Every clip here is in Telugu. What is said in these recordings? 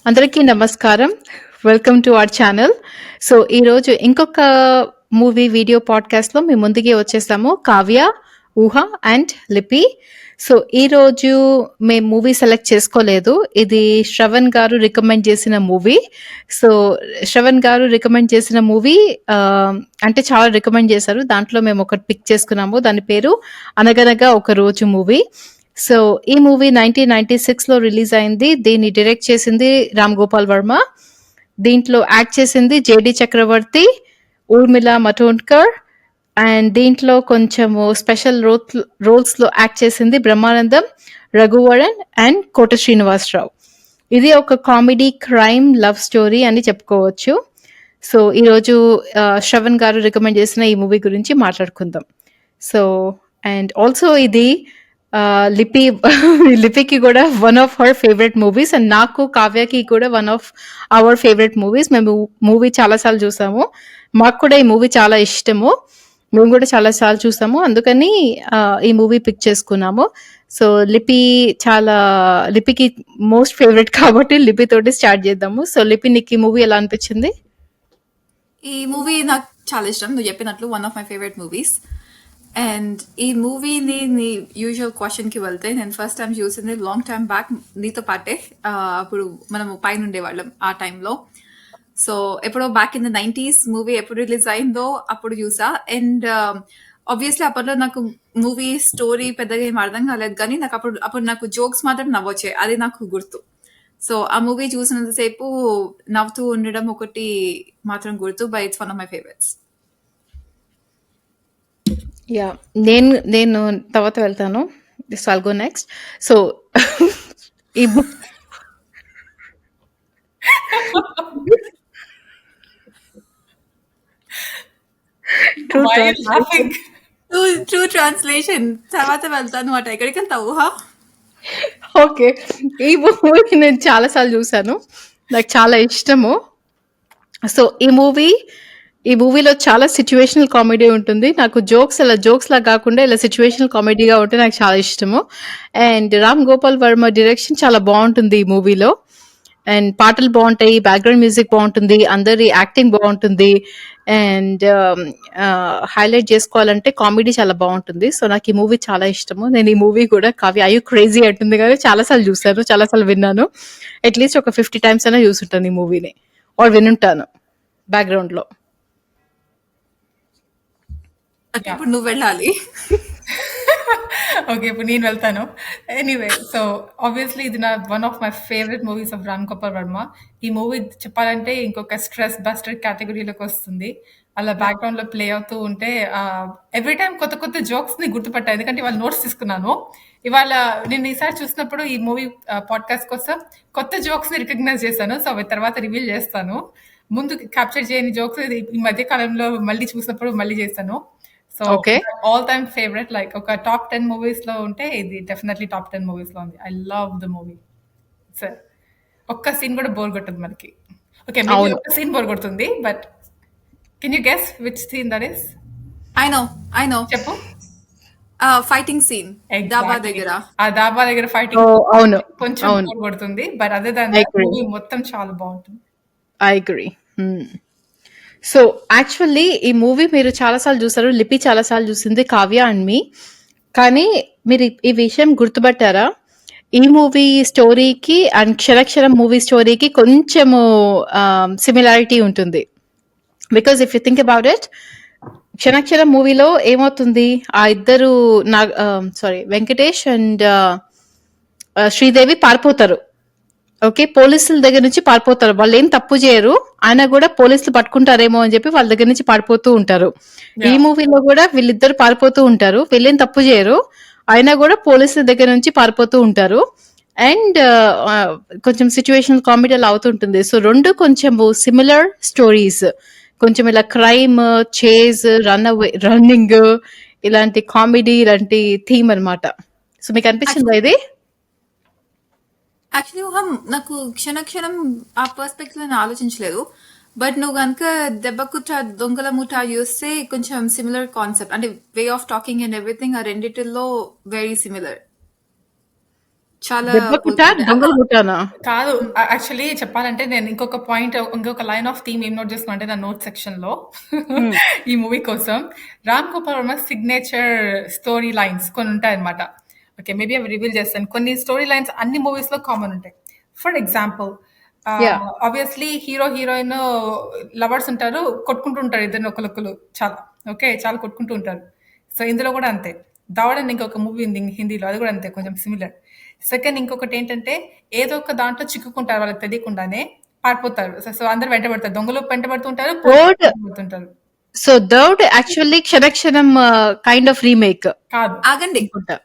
అందరికీ నమస్కారం. Welcome to our channel. So, ఈరోజు ఇంకొక మూవీ వీడియో పాడ్‌కాస్ట్‌లో మీ ముందుకి వచ్చేసాము. కావ్య, ఊహ అండ్ లిపి. సో, ఈరోజు మేము మూవీ సెలెక్ట్ చేసుకోలేదు. ఇది శ్రవణ్ గారు రికమెండ్ చేసిన మూవీ. సో, శ్రవణ్ గారు రికమెండ్ చేసిన మూవీ అంటే చాలా రికమెండ్ చేశారు. దాంట్లో మేము ఒకటి పిక్ చేసుకున్నాము. దాని పేరు 'అనగనగా ఒక రోజు' మూవీ. సో, ఈ మూవీ 1996లో రిలీజ్ అయింది. దీన్ని డైరెక్ట్ చేసింది రామ్ గోపాల్ వర్మ. దీంట్లో యాక్ట్ చేసింది జేడీ చక్రవర్తి, ఊర్మిళ మటోండ్కర్ అండ్ దీంట్లో కొంచెము స్పెషల్ రోల్స్‌లో యాక్ట్ చేసింది బ్రహ్మానందం, రఘువరన్ అండ్ కోట శ్రీనివాసరావు. ఇది ఒక కామెడీ, క్రైమ్, లవ్ స్టోరీ అని చెప్పుకోవచ్చు. సో, ఈరోజు శ్రవణ్ గారు రికమెండ్ చేసిన ఈ మూవీ గురించి మాట్లాడుకుందాం. సో, అండ్ ఆల్సో ఇది లిపి లిపికి కూడా one of her favourite movies and నాకు, కావ్యకి కూడా one of our favourite movies. మేము మూవీ చాలా సార్లు చూసాము. మాకు కూడా ఈ మూవీ చాలా ఇష్టము. మేము కూడా చాలా సార్లు చూసాము. అందుకని ఈ మూవీ పిక్ చేసుకున్నాము. సో, లిపికి మోస్ట్ ఫేవరెట్ కాబట్టి లిపి తోటి స్టార్ట్ చేద్దాము. సో, లిపి నీకు ఈ మూవీ ఎలా అనిపించింది? ఈ మూవీ నాకు చాలా ఇష్టం. నువ్వు చెప్పినట్లు one of my favourite movies. And ఈ మూవీని నీ యూజువల్ క్వశ్చన్ కి వెళ్తే నేను ఫస్ట్ టైం చూసింది లాంగ్ టైమ్ బ్యాక్ నీతో పాటే. అప్పుడు మనము పైన ఉండేవాళ్ళం ఆ టైంలో. సో ఎప్పుడో back in the 90s movie ఎప్పుడు రిలీజ్ అయిందో అప్పుడు చూసా. అండ్ ఆబ్వియస్లీ అప్పట్లో నాకు మూవీ స్టోరీ పెద్దగా ఏం అర్థం కాలేదు, కానీ నాకు అప్పుడు నాకు జోక్స్ మాత్రం నవ్వొచ్చాయి. అది నాకు గుర్తు. సో ఆ మూవీ చూసినంతసేపు నవ్వుతూ ఉండడం ఒకటి మాత్రం గుర్తు. By it's one of my favourites. Yeah నేను తర్వాత వెళ్తాను. So I'll go next. So ఈ ట్రూ ట్రాన్స్లేషన్ తర్వాత వెళ్తాను. అట ఎక్కడికి వెళ్తావు? ఓకే, ఈ మూవీ నేను చాలా సార్లు చూసాను. నాకు చాలా ఇష్టము. సో ఈ మూవీలో చాలా సిచ్యువేషనల్ కామెడీ ఉంటుంది. నాకు జోక్స్ లా కాకుండా ఇలా సిచ్యువేషనల్ కామెడీగా ఉంటే నాకు చాలా ఇష్టము. అండ్ రామ్ గోపాల్ వర్మ డైరెక్షన్ చాలా బాగుంటుంది ఈ మూవీలో. అండ్ పాటలు బాగుంటాయి, బ్యాక్గ్రౌండ్ మ్యూజిక్ బాగుంటుంది, అందరి యాక్టింగ్ బాగుంటుంది. అండ్ హైలైట్ చేసుకోవాలంటే కామెడీ చాలా బాగుంటుంది. సో నాకు ఈ మూవీ చాలా ఇష్టము. నేను ఈ మూవీ కూడా కావ్య అయ్యో క్రేజీ అంటుంది కానీ చాలాసార్లు చూసాను, చాలాసార్లు విన్నాను. అట్లీస్ట్ ఒక 50 టైమ్స్ అయినా చూసుంటాను ఈ మూవీని, ఆర్ వినుంటాను బ్యాక్గ్రౌండ్ లో. ఇప్పుడు నువ్వు వెళ్ళాలి. ఓకే, ఇప్పుడు నేను వెళ్తాను. ఎనీవే, సో ఆబ్వియస్లీ ఇది నా one of my favourite movies of Ram Gopal Varma. ఈ మూవీ చెప్పాలంటే ఇంకొక స్ట్రెస్ బస్టర్ కేటగిరీలోకి వస్తుంది. అలా బ్యాక్గ్రౌండ్ లో ప్లే అవుతూ ఉంటే ఎవ్రీ టైం కొత్త కొత్త జోక్స్ ని గుర్తుపట్టాను, ఎందుకంటే ఇవాళ నోట్స్ తీసుకున్నాను. ఇవాళ నేను ఈసారి చూసినప్పుడు ఈ మూవీ పాడ్కాస్ట్ కోసం కొత్త జోక్స్ ని రికగ్నైజ్ చేశాను. సో అవి తర్వాత రివీల్ చేస్తాను. ముందు క్యాప్చర్ చేయని జోక్స్ ఈ మధ్య కాలంలో మళ్ళీ చూసినప్పుడు మళ్ళీ చేశాను. So okay, all time favourite, like ఒక టాప్ 10 మూవీస్ లో ఉంటే ఇది డెఫినెట్లీ టాప్ 10 మూవీస్ లో ఉంది. I love the movie sir. ఒక్క సీన్ కూడా బోర్ కొట్టదు మనకి. ఓకే, మేబీ అవును. ఒక్క సీన్ బోర్ కొడుతుంది, but can you guess which scene that is? I know చెప్పు. ఫైటింగ్ సీన్ డాబా దగ్గర. ఆ దాబా దగ్గర ఫైటింగ్ అవును, కొంచెం అవును. బోర్ కొడుతుంది, బట్ అదే దాని I agree. మూవీ మొత్తం చాలా బాగుంటుంది. I agree. సో యాక్చువల్లీ ఈ మూవీ మీరు చాలాసార్లు చూసారు, లిపి చాలాసార్లు చూసింది, కావ్య అండ్ మీ. కానీ మీరు ఈ విషయం గుర్తుపట్టారా? ఈ మూవీ స్టోరీకి అండ్ క్షరక్షరం మూవీ స్టోరీకి కొంచెము సిమిలారిటీ ఉంటుంది. Because if you think about it, క్షణక్షరం మూవీలో ఏమవుతుంది, ఆ ఇద్దరు వెంకటేష్ అండ్ శ్రీదేవి పారిపోతారు. ఓకే, పోలీసుల దగ్గర నుంచి పారిపోతారు. వాళ్ళు ఏం తప్పు చేయరు, ఆయన కూడా పోలీసులు పట్టుకుంటారేమో అని చెప్పి వాళ్ళ దగ్గర నుంచి పారిపోతూ ఉంటారు. ఈ మూవీలో కూడా వీళ్ళిద్దరు పారిపోతూ ఉంటారు. వీళ్ళేం తప్పు చేయరు, అయినా కూడా పోలీసుల దగ్గర నుంచి పారిపోతూ ఉంటారు. అండ్ కొంచెం సిచ్యువేషనల్ కామెడీ అలా అవుతుంటుంది. సో రెండు కొంచెం సిమిలర్ స్టోరీస్, కొంచెం ఇలా క్రైమ్, చేజ్, రన్నింగ్, ఇలాంటి కామెడీ, ఇలాంటి థీమ్ అన్నమాట. సో మీకు అనిపించిందా ఇది? యాక్చువల్లీ ఊహం నాకు క్షణక్షణం ఆ పర్స్పెక్టివ్ నేను ఆలోచించలేదు. బట్ నువ్వు కనుక దెబ్బకుట్ట దొంగల ముఠా చూస్తే కొంచెం సిమిలర్ కాన్సెప్ట్, అంటే way of talking and everything ఆ రెండిటిల్లో వెరీ సిమిలర్. చాలా దెబ్బ కుట, వర్క్ అవుతాయి. దొంగల ముఠానా? కాదు. యాక్చువల్లీ చెప్పాలంటే నేను ఇంకొక లైన్ ఆఫ్ థీమ్ ఏం నోట్ చేసుకున్నా అంటే నా నోట్ సెక్షన్‌లో హ్మ్. ఈ మూవీ కోసం Ram Gopal Varma signature story lines కొన్ని ఉంటాయన్నమాట. ఓకే. మేబీ అవి రివీల్ చేస్తాను. కొన్ని స్టోరీ లైన్స్ అన్ని మూవీస్‌లో కామన్ ఉంటాయి. For example yeah! Obviously hero, heroine lovers ఉంటారు. కొట్టుకుంటూ ఉంటారు ఇద్దరిని ఒకళ్ళొకళ్ళు చాలా. ఓకే. చాలా కొట్టుకుంటూ ఉంటారు. సో, ఇందులో కూడా అంతే. 'దావడ్' అని ఇంకొక మూవీ ఉంది హిందీలో. అది కూడా అంతే కొంచెం సిమిలర్. సెకండ్ ఇంకొకటేంటంటే ఏదో ఒక దాంట్లో చిక్కుకుంటారు వాళ్ళకి తెలియకుండానే. పారిపోతారు. సో, సో అందరూ వెంటబడతారు. దొంగలు వెంటబడుతుంటారు. పోలీసులు 'థర్డ్' వెంటబడుతుంటారు. So 'third' actually 'Kshanakshanam' kind of remake కాదు. ఆగండి. అనుకుంటా.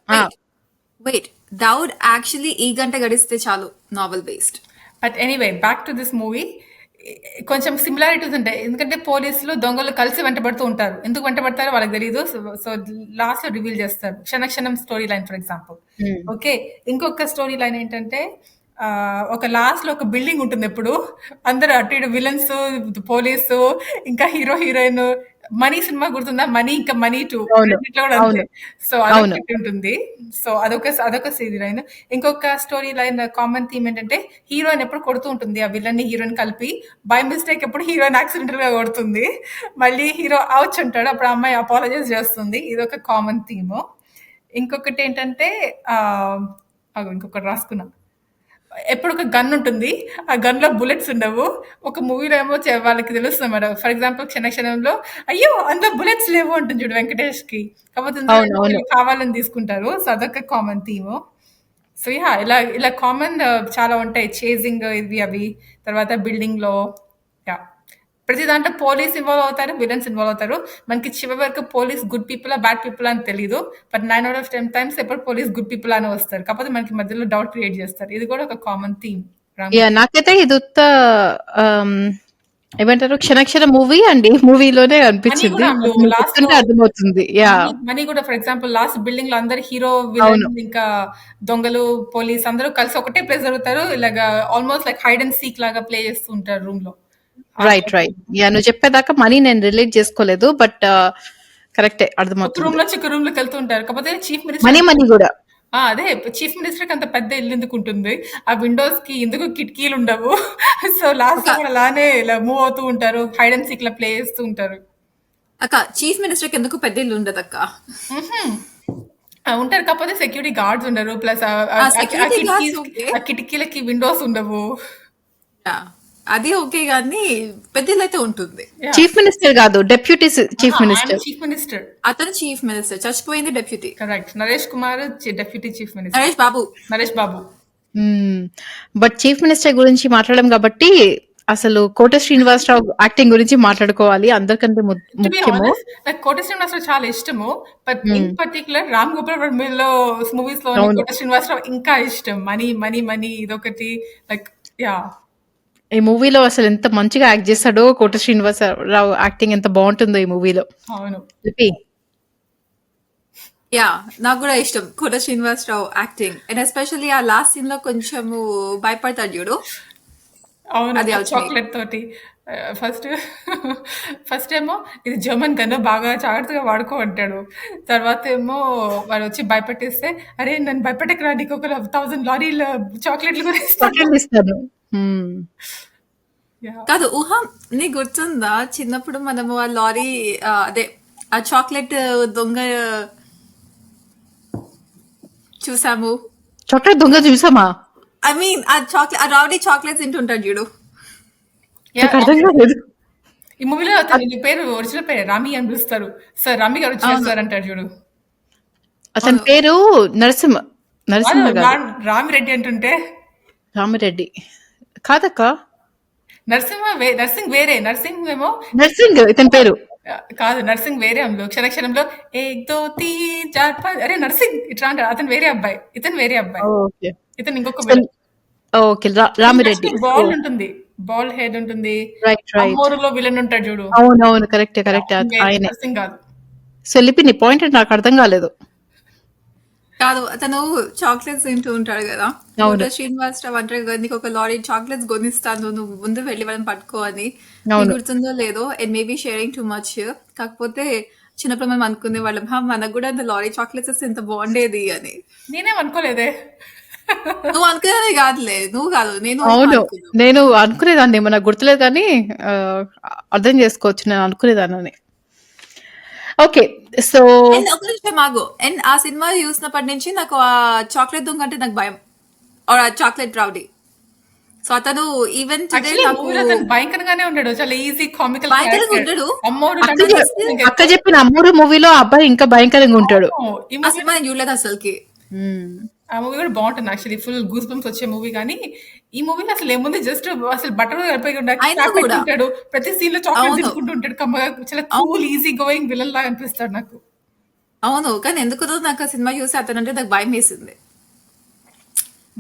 వెయిట్. దౌడ్ యాక్చువల్లీ ఈ గంట గడిస్తే చాలు novel based. But anyway back to this movie కొంచెం సిమిలారిటీస్ ఉంటాయి. ఎందుకంటే పోలీసులు దొంగలు కలిసి వెంటబడుతూ ఉంటారు. ఎందుకు వెంటబడతారో వాళ్ళకి తెలియదు. సో లాస్ట్ లో రివీల్ చేస్తారు. క్షణక్షణం స్టోరీ లైన్ ఫర్ ఎగ్జాంపుల్. హ్మ్. ఓకే. ఇంకొక స్టోరీ లైన్ ఏంటంటే ఒక లాస్ట్ లో ఒక బిల్డింగ్ ఉంటుంది ఎప్పుడు అందరు అటు ఇటు విలన్స్ పోలీసు ఇంకా హీరో హీరోయిన్ మనీ సినిమా గుర్తుందా మనీ ఇంకా మనీ టూ అవును. రెండిట్లో కూడా అంతే. అవును. సో అవును. అదొకటి ఉంటుంది. సో అదొక స్టోరీ లైన్. ఇంకొక స్టోరీ లైన్ కామన్ థీమ్ ఏంటంటే హీరోయిన్ ఎప్పుడు కొడుతూ ఉంటుంది ఆ విలన్ ని హీరోయిన్ కలిపి బై మిస్టేక్ ఎప్పుడు హీరోయిన్ యాక్సిడెంటల్ గా కొడుతుంది. మళ్ళీ హీరో అవుచ్ అంటాడు అప్పుడు ఆ అమ్మాయి అపాలజైజ్ చేస్తుంది. ఇదొక కామన్ థీమ్. ఇంకొకటి ఏంటంటే ఇంకొకటి రాసుకున్నా ఎప్పుడు ఒక గన్ ఉంటుంది. ఆ గన్ లో బుల్లెట్స్ ఉండవు. ఒక మూవీలో ఏమో వాళ్ళకి తెలుస్తుంది మేడం. ఫర్ ఎగ్జాంపుల్ క్షణక్షణంలో అయ్యో అందులో బుల్లెట్స్ లేవు అంటుంది చూడు వెంకటేష్ కి. కాకపోతే ఇందులో అవును. ఏమో అవును. వీళ్ళు కావాలని తీసుకుంటారు. సో అదొక కామన్ థీమ్. సో యా ఇలా ఇలా కామన్ చాలా ఉంటాయి. చేజింగ్ ఇవి అవి తర్వాత బిల్డింగ్ లో యా ప్రతి దాంట్లో పోలీస్ ఇన్వాల్వ్ అవుతారు, విలన్స్ ఇన్వాల్వ్ అవుతారు. మనకి చివరి వరకు police good people bad people అని తెలియదు. బట్ 9/10 టైమ్స్ ఎప్పుడు పోలీస్ గుడ్ పీపుల్ అని వస్తారు. కాకపోతే మనకి మధ్యలో డౌట్ క్రియేట్ చేస్తారు. ఇది కూడా ఒక కామన్ థీమ్. యాహ్! నాకైతే ఇది ఉత్త ఆహ్, ఏమంటారు 'క్షణక్షణం' మూవీ అండ్ ఈ మూవీలోనే మనీ అనిపించింది. కూడా బట్ నువ్వు లాస్ట్ లో చెప్తుంటే అర్థమవుతుంది. యాహ్! మనీ కూడా ఫర్ ఎగ్జాంపుల్ లాస్ట్ బిల్డింగ్ లో అందరు హీరో విలన్ అవును. ఇంకా దొంగలు పోలీస్ అందరూ కలిసి ఒకటే ప్లేస్ జరుగుతారు. ఇలాగా almost like hide and seek లాగా ప్లే చేస్తూ ఉంటారు రూమ్ లో. రైట్. యాహ్! నువ్వు చెప్పేదాకా మనీ నేను రిలేట్ చేసుకోలేదు. బట్ కరెక్టే ఒక రూమ్ అర్థమవుతుంది. లో చిక్క రూమ్ లోకి వెళ్తూ ఉంటారు. కాకపోతే చీఫ్ మినిస్టర్ మనీ గూడా. అదే చీఫ్ మినిస్టర్ కి అంత పెద్ద ఇల్లు ఎందుకు ఉంటుంది? ఆ విండోస్ కి ఎందుకు కిటికీలు ఉండవు? సో లాస్ట్ ఒక లో కూడా అలానే ఇలా మూవ్ అవుతూ ఉంటారు. Hide and seek law play చేస్తూ ఉంటారు. అక్క చీఫ్ మినిస్టర్ కి ఎందుకు పెద్ద ఇల్లు ఉండదు అక్క? ఉంటారు కాకపోతే సెక్యూరిటీ గార్డ్స్ ఉండరు. Plus security guards okay. ఆ కిటికీలకి విండోస్ ఉండవు. అది ఓకే కానీ పెద్ద ఇల్లు అయితే ఉంటుంది. చీఫ్ మినిస్టర్ కాదు. డెప్యూటీ చీఫ్ ఆయన మినిస్టర్. Chief minister. అతను చీఫ్ మినిస్టర్, చచ్చిపోయింది deputy correct. Naresh Kumar deputy chief minister. Naresh Babu. Naresh Babu. But chief minister గురించి మాట్లాడడం కాబట్టి అసలు కోట శ్రీనివాసరావు యాక్టింగ్ గురించి మాట్లాడుకోవాలి. అందరికంటే టు బి ముఖ్యము. ఆనెస్ట్ నాకు కోట శ్రీనివాసరావు చాలా ఇష్టము. But in particular Ram Gopal వర్మలో మూవీస్ లో అవును. కోట శ్రీనివాసరావు ఇంకా ఇష్టం. మనీ మనీ మనీ ఇదొకటి లైక్ యా ఈ మూవీలో అసలు ఎంత మంచిగా యాక్ట్ చేస్తాడో కోట శ్రీనివాసరావు యాక్టింగ్ ఎంత బాగుంటుందో ఈ మూవీలో. అవును. లిపి. యా నాకు కూడా ఇష్టం కోట శ్రీనివాసరావు యాక్టింగ్. అండ్ ఎస్పెషల్లీ ఆ లాస్ట్ సీన్ లో కొంచెము భయపడతాడు చూడు. అవును. అది అవుతుంది. చాక్లెట్ తోటి ఫస్ట్ ఫస్ట్ ఏమో ఇది జర్మన్ గన్ బాగా జాగ్రత్తగా వాడుకో అంటాడు. తర్వాత ఏమో వాడు వచ్చి భయపెట్టిస్తే అరే నన్ను భయపెట్టకరా నీకు ఒక 1000 లారీల చాక్లెట్లు కూడా ఇస్తాను. చాక్లెట్ ఇస్తాను. Yeah. కాదు ఊహ నీకు గుర్తుందా చిన్నప్పుడు మనము ఆ లారీ అదే ఆ చాక్లెట్ దొంగ చూసాము. చాక్లెట్ దొంగ చూసామా? ఐ మీన్ ఆ చాక్లెట్ ఆ రౌడీ చాక్లెట్స్ తింటుంటాడు చూడు. Yeah, నాకు అర్థం కాలేదు. ఈ మూవీలో అతని పేరు ఒరిజినల్ పేరు రామి అని పిలుస్తారు. సార్ రామి గారు వచ్చేస్తారు అంటాడు చూడు. అతని పేరు నరసింహ గారు. రామిరెడ్డి అంటుంటే రామిరెడ్డి కాదక్క. నర్సింగ్ వేరే. నర్సింగ్ ఏమో నర్సింగ్ ఇతని పేరు. కాదు నర్సింగ్ వేరే అందులో క్షణక్షణంలో 1 2 3 4 5 అరే నర్సింగ్ ఇట్లా అంటారు. అతను వేరే అబ్బాయి. ఇతను వేరే అబ్బాయి. ఓకే. ఇతను ఇంకొక ఓకే. రామిరెడ్డి. బాల్ ఉంటుంది. బాల్ హెడ్ ఉంటుంది. రైట్. అమ్మోరులో విలన్ ఉంటాడు చూడు. అవునవును. కరెక్టే. ఆయనే. నర్సింగ్ కాదు. సో లిపి నీ పాయింట్ నాకు అర్థం కాలేదు. కాదు అతను చాక్లెట్స్ తింటూ ఉంటాడు కదా. అవును. కోట శ్రీనివాసరావు అంటాడు కదా నీకు ఒక లారీ చాక్లెట్స్ కొనిస్తాను నువ్వు ముందు వెళ్ళి వాళ్ళని పట్టుకో అని. అవును. నీకు గుర్తుందో లేదో and maybe sharing too much. కాకపోతే చిన్నప్పుడు మనం అనుకునే వాళ్ళం మనకు కూడా అంత లారీ చాక్లెట్స్ వస్తే ఎంత బాగుండేది అని. నేనేం అనుకోలేదే. నువ్వు అనుకునేది కాదులే. నువ్వు కాదు. నేను ఊహ అవును. అనుకున్నావు. నేను అనుకునేదాన్నేమో నాకు గుర్తులేదు గానీ అర్థం చేసుకోవచ్చు నేను అనుకునేదాన్నని. ఓకే. సో అండ్ ఒక నిమిషం ఆగు. అండ్ ఆ సినిమా చూసినప్పటి నుంచి నాకు ఆ చాక్లెట్ దొంగ అంటే నాకు భయం. ఆర్ ఆ చాక్లెట్ రౌడీ. సో అతను ఈవెన్ టుడే యాక్చువల్లీ నాకు మూవీలో అతను భయంకరంగానే ఉంటాడు. చాలా ఈజీ కామికల్ భయంకరంగా క్యారెక్టర్. ఉంటాడు. అమ్మోడు అక్క లండన్ చె వస్తుంది అక్క చెప్పిన 'అమ్మూరు' మూవీలో ఆ అబ్బాయి ఇంకా భయంకరంగా ఉంటాడు. ఈ ఆ మూవీ సినిమా నేను చూడలేదు అసలుకి. ఆ మూవీ కూడా బాగుంటుంది యాక్చువల్లీ. ఫుల్ గూస్ బంప్స్ వచ్చే మూవీ. కానీ ఈ మూవీలో అసలు ఏముంది, జస్ట్ అసలు బట్టలు కలిపోయి అయినా కూడా పెట్టుకుంటాడు. ప్రతి సీన్ లో చాక్లెట్ అవును. తినుకుంటూ ఉంటాడు. కమ్మగా చాలా అవును. కూల్ ఈజీ గోయింగ్ విలన్ లాగా అనిపిస్తాడు నాకు. అవును. కానీ ఎందుకుదో నాకు ఆ సినిమా చూసి అతను అంటే నాకు భయం వేసింది.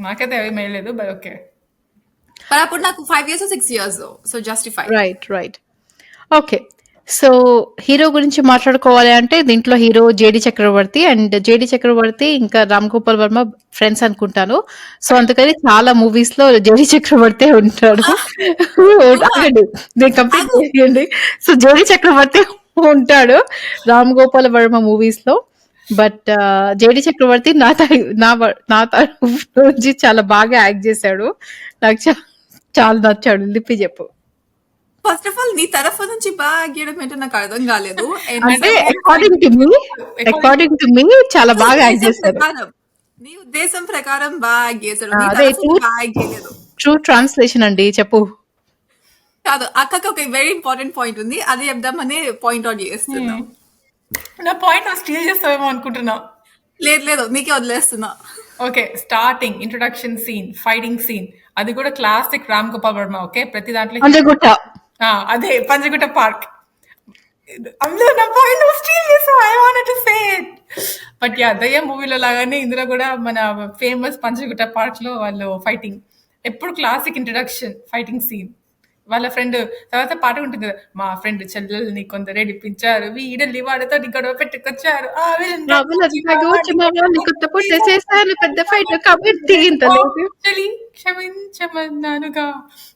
నాకైతే అవి మేయలేదు, బట్ ఓకే. మరి అప్పుడు నాకు 5 years 6 years so justified. Right. Okay. So hero గురించి మాట్లాడుకోవాలి అంటే దీంట్లో హీరో 'జేడీ చక్రవర్తి' అండ్ 'జేడీ చక్రవర్తి' ఇంకా 'రామ్ గోపాల్ వర్మ' ఫ్రెండ్స్ అనుకుంటాను. సో అందుకని చాలా మూవీస్‌లో 'జేడీ చక్రవర్తే' ఉంటాడు. ఆగండి. నేను కంప్లీట్ ఆగు. చేయండి. సో 'జేడీ చక్రవర్తి' ఉంటాడు 'రామ్ గోపాల్ వర్మ' మూవీస్‌లో. బట్ 'జేడీ చక్రవర్తి' నా తరఫు నుంచి చాలా బాగా యాక్ట్ చేశాడు. నాకు చాలా నచ్చాడు. లిప్పి చెప్పు. ఫస్ట్ ఆఫ్ ఆల్ నీ తరఫు నుంచి బాగా గీయడం ఏంటో నాకు అర్థం కాలేదు. And అంటే According అకార్డింగ్ టు మీ చాలా నీ బాగా యాక్ట్ ఉద్దేశం చేశారు. ప్రకారం నీ ఉద్దేశం ప్రకారం బాగా గీసాడు. నీ అదే తరఫు బాగా గీయలేదు. ట్రూ ట్రాన్స్లేషన్ అండి చెప్పు. కాదు, అక్కకి ఒక వెరీ ఇంపార్టెంట్ పాయింట్ ఉంది. అది చెప్దామని పాయింట్ అవుట్ చేస్తున్నా. నా పాయింట్ స్టీల్ చేస్తావేమో అనుకుంటున్నా. లేదు నీకే వదిలేస్తున్నా. Okay, starting introduction scene, fighting scene, అది కూడా క్లాసిక్ రామ్ గోపాల్ వర్మ. ఓకే, ప్రతి దాంట్లో పంజగుట్ట. అదే పంజగుట్ట పార్క్. అందులో నా పాయింట్ స్టీల్ చేసా. I wanted to say it. But yeah, దయ్య మూవీలో లాగానే ఇందులో కూడా మన ఫేమస్ పంజగుట్ట పార్క్ లో వాళ్ళు ఫైటింగ్. ఎప్పుడు క్లాసిక్ ఇంట్రడక్షన్, ఫైటింగ్ సీన్. వాళ్ళ ఫ్రెండ్ తర్వాత పాట ఉంటుంది కదా, మా ఫ్రెండ్ చెల్లెల్ని కొందరు ఏడిపించారు, వీడల్ని వాడితో గొడవ పెట్టుకొచ్చారు, ఆ వీళ్ళని వచ్చి మా వాళ్ళని కొత్త పుట్ట చేశాను పెద్ద ఫైట్ కాబట్టి ఇంత లేదు. చెలి క్షమించమన్నానుగా.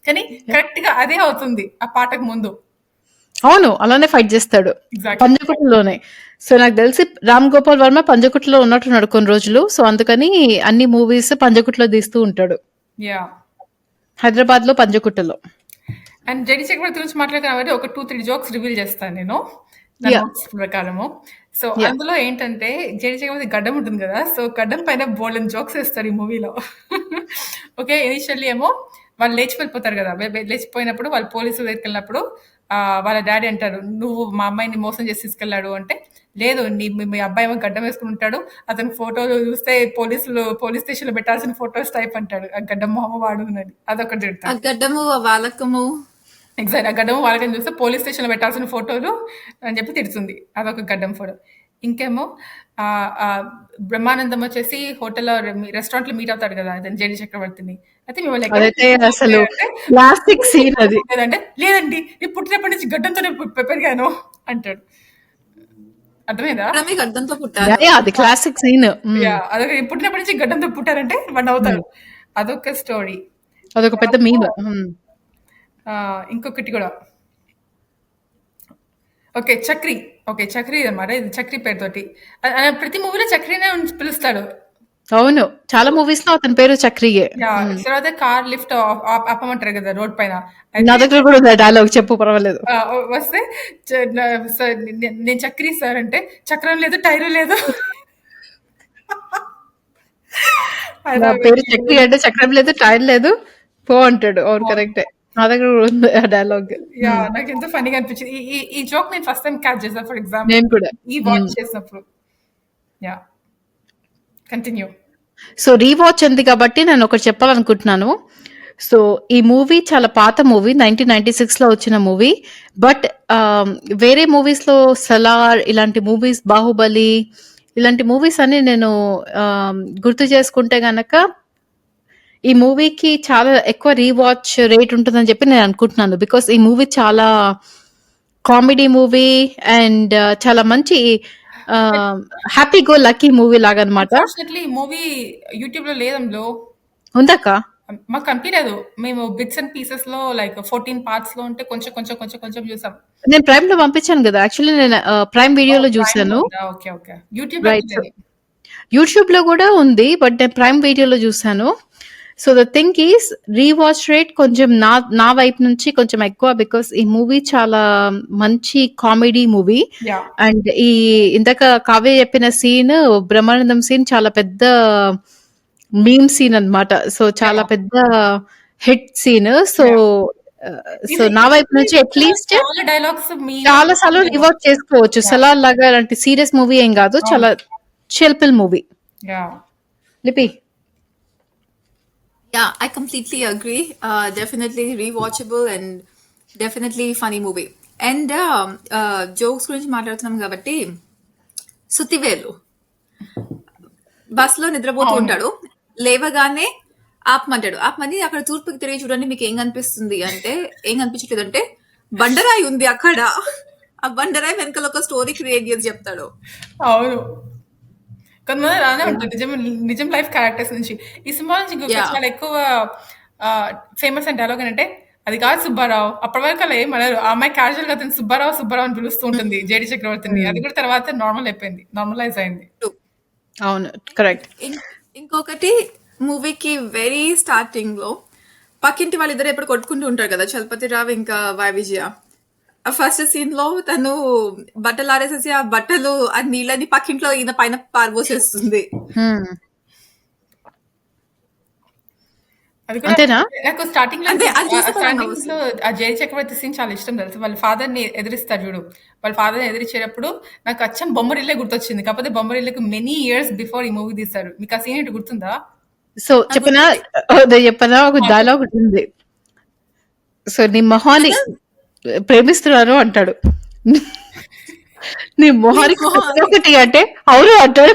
కానీ కరెక్ట్ గా అదే అవుతుంది ఆ పాటకు ముందు. అవును అలానే ఫైట్ చేస్తాడు ఎగ్జాక్ట్. పంజగుట్టలోనే. సో నాకు తెలిసి రామ్ గోపాల్ వర్మ పంజగుట్టలో ఉన్నట్టున్నాడు కొన్ని రోజులు. సో అందుకని అన్ని మూవీస్ పంజగుట్టలో తీస్తూ ఉంటాడు. యా. హైదరాబాద్ లో పంజగుట్టలో. అండ్ జెడి చక్రవర్తి గురించి మాట్లాడుతున్నా ఒక 2-3 జోక్స్ రివీల్ చేస్తాను నేను నా Yeah. notes ప్రకారము. So Yeah. అందులో ఏంటంటే జెడి చక్రవర్తి గడ్డం ఉంటుంది కదా, సో గడ్డం పైన బోల్డెన్ జోక్స్ వేస్తారు ఈ మూవీలో. ఓకే, ఇనిషియల్లీ ఏమో వాళ్ళు లేచి వెళ్ళిపోతారు కదా, లేచిపోయినప్పుడు వాళ్ళు పోలీసులు దగ్గరికి వెళ్ళినప్పుడు వాళ్ళ డాడీ అంటారు, నువ్వు మా అమ్మాయిని మోసం చేసి తీసుకెళ్ళాడు అంటే, లేదు మీ అబ్బాయి ఏమో గడ్డం వేసుకుని ఉంటాడు, అతని ఫోటోలు చూస్తే పోలీస్ స్టేషన్ లో పెట్టాల్సిన ఫోటోస్ టైప్ అంటాడు, ఆ గడ్డం మొహం వాడున్నది. అదొకటి ఆ తిడతాడు. గడ్డము ఆ వాలకము ఎగ్జాక్ట్, ఆ గడ్డం వాళ్ళకని చూస్తే పోలీస్ స్టేషన్ లో పెట్టాల్సిన ఫోటోలు అని చెప్పి తిడుతుంది. అదొక గడ్డం ఫోటో. ఇంకేమో ఆ ఆ బ్రహ్మానందం వచ్చేసి హోటల్లో రెస్టారెంట్ లో మీట్ అవుతాడు కదా అతను జేడి చక్రవర్తిని. అయితే మిమ్మల్ని ఎక్కడ అదైతే అసలు అంటే, క్లాసిక్ సీన్ అది. లేదంటే లేదండి నేను పుట్టినప్పటి నుంచి గడ్డంతోనే పెరిగాను అంటాడు. అర్థమైందా? ఇక్కడ మీకు అర్థంతో పుట్టారు. Yeah, అది క్లాసిక్ సీన్. యా, అదొక పుట్టినప్పటి నుంచి గడ్డంతో పుట్టారంటే వాడు అవుతాడు. అదొక స్టోరీ. అదొక పెద్ద మీమ్. ఇంకొకటి కూడా ఓకే, చక్రి. ఓకే, చక్రి అనమాట, ఇది చక్రి పేరుతోటి ప్రతి మూవీలో చక్రినే పిలుస్తాడు. అవును చాలా మూవీస్ లో అతని పేరు చక్రియే. యా, తర్వాత కార్ లిఫ్ట్ ఆపమంటారు కదా రోడ్ పైన. నా దగ్గర కూడా ఉంది డైలాగ్, చెప్పు పర్వాలేదు. వస్తే సార్ నేను చక్రి సార్ అంటే, చక్రం లేదు టైరు లేదు. నా పేరు చక్రి అంటే చక్రం లేదు టైర్ లేదు పో అంటాడు. అవును కరెక్టే, నా దగ్గర కూడా ఉంది ఆ డైలాగ్. యా, నాకు ఎంతో ఫన్నీగా అనిపించింది ఈ జోక్. నేను ఫస్ట్ టైం క్యాచ్ చేసాను ఫర్ ఎగ్జాంపుల్ నేను కూడా. ఈ వాచ్ చేసినప్పుడు. Yeah, continue. సో రీవాచ్ ఉంది కాబట్టి నేను ఒకటి చెప్పాలనుకుంటున్నాను. సో ఈ మూవీ చాలా పాత మూవీ, 1996 లో వచ్చిన మూవీ. బట్ వేరే మూవీస్ లో సలార్ ఇలాంటి మూవీస్, బాహుబలి ఇలాంటి మూవీస్ అన్ని నేను గుర్తు చేసుకుంటే గనక ఈ మూవీకి చాలా ఎక్కువ రీవాచ్ రేట్ ఉంటుందని చెప్పి నేను అనుకుంటున్నాను. బికాస్ ఈ మూవీ చాలా కామెడీ మూవీ అండ్ చాలా మంచి హ్యాపీ గో లక్కీ మూవీ లాగా అనమాట. అన్ఫార్చునేట్లీ ఈ మూవీ యూట్యూబ్ లో లేదంలో. ఉందక్క? మాకు కనిపించలేదు. మేము బిట్స్ అండ్ పీసెస్ లో లైక్ 14 పార్ట్స్ లో ఉంటే కొంచెం కొంచెం కొంచెం కొంచెం చూసాం. నేను ప్రైమ్ లో పంపించాను కదా, యాక్చువల్లీ నేను ప్రైమ్ వీడియోలో చూసాను. ఓకే ఓకే, యూట్యూబ్ లో రైట్. లేదు. యూట్యూబ్‌లో గూడా ఉంది. బట్ నేను ప్రైమ్ వీడియోలో జూసాను. So, the thing is rewatch rate కొంచెం నా వైపు నుంచి కొంచెం ఎక్కువ. బికాస్ ఈ మూవీ చాలా మంచి కామెడీ మూవీ. యాహ్! అండ్ ఇందాక కావ్య చెప్పిన సీన్, బ్రహ్మానందం సీన్ చాలా పెద్ద మీమ్ సీన్ అన్నమాట. సో, చాలా యాహ్! పెద్ద హిట్ సీన్. సో, ఇది నా ఈ వైపు మూవీ నుంచి కూడా అట్‌లీస్ట్ చాలా డైలాగ్స్ చాలా సార్లు రివాచ్ చేసుకోవచ్చు. యాహ్! 'సలార్' లాగా అలాంటి సీరియస్ మూవీ ఏం గాదు. అవును. చాలా చిల్ మూవీ. యాహ్! లిపి Yeah, I completely agree. Definitely rewatchable and definitely funny movie. And jokes గురించి మాట్లాడుతున్నాం కాబట్టి సుత్తివేలు బస్సులో నిద్రపోతూ అవును. ఉంటాడు. లేవగానే ఆపమంటాడు. ఆపమని అక్కడ తూర్పుకి తిరిగి చూడండి మీకు ఏం కనిపిస్తుంది అంటే ఏం కనిపించట్లేదు అంటే బండరాయి ఉంది అక్కడ. ఆ బండరాయి వెనకాల ఒక స్టోరీ క్రియేట్ చేసి చెప్తాడు. అవును. కొంతమంది అలానే ఉంటారు. నిజం లైఫ్ క్యారెక్టర్స్ నుంచి. ఈ సినిమా నుంచి ఇంకొక Yeah. చాలా ఎక్కువ ఫేమస్ అయిన డైలాగ్ ఏంటంటే, "అది కాదు సుబ్బారావు." అప్పటి వరకు అలా ఏమనరు. ఆ అమ్మాయి క్యాజువల్‌గా అతను సుబ్బారావు, సుబ్బారావు అని పిలుస్తూ ఉంటుంది జేడీ చక్రవర్తిని. అది కూడా తర్వాత నార్మల్ అయిపోయింది. నార్మలైజ్ అయింది. True. అవును. కరెక్ట్. ఇంకొకటి మూవీకి వెరీ స్టార్టింగ్ లో పక్కింటి వాళ్ళిద్దరు ఎప్పుడు కొట్టుకుంటూ ఉంటారు కదా, చలపతి రావు ఇంకా వాయ్ విజయ. ఆ ఫస్ట్ సీన్ లో తను బట్టలు ఆరేసేసి ఆ బట్టలు ఆ నీళ్ళని పక్కింట్లో ఈయన పైన పారబోసేస్తుంది. అది కూడా అంతేనా? నాకు స్టార్టింగ్ లో అంటే అది చూసి కూడా స్టార్టింగ్ నవ్వు లో ఆ జేడీ చక్రవర్తి సీన్ చాలా ఇష్టం తెలుసు. వాళ్ళ ఫాదర్ ని ఎదిరిస్తాడు చూడు. వాళ్ళ ఫాదర్ ని ఎదిరించేటప్పుడు నాకు అచ్చం బొమ్మరిల్లే గుర్తొచ్చింది. కాకపోతే బొమ్మరిల్లకు మెనీ ఇయర్స్ బిఫోర్ ఈ మూవీ తీశారు. మీకు ఆ సీన్ ఏంటి గుర్తుందా? సో, చెప్పనా? చెప్పనా? ఒక డైలాగ్ ఉంటుంది. సో, నీ మొహాన్ని ప్రేమిస్తున్నాను అంటాడు. నీ మొహానికి ప్రతి ఒక్కటి అంటే అవును అంటాడు.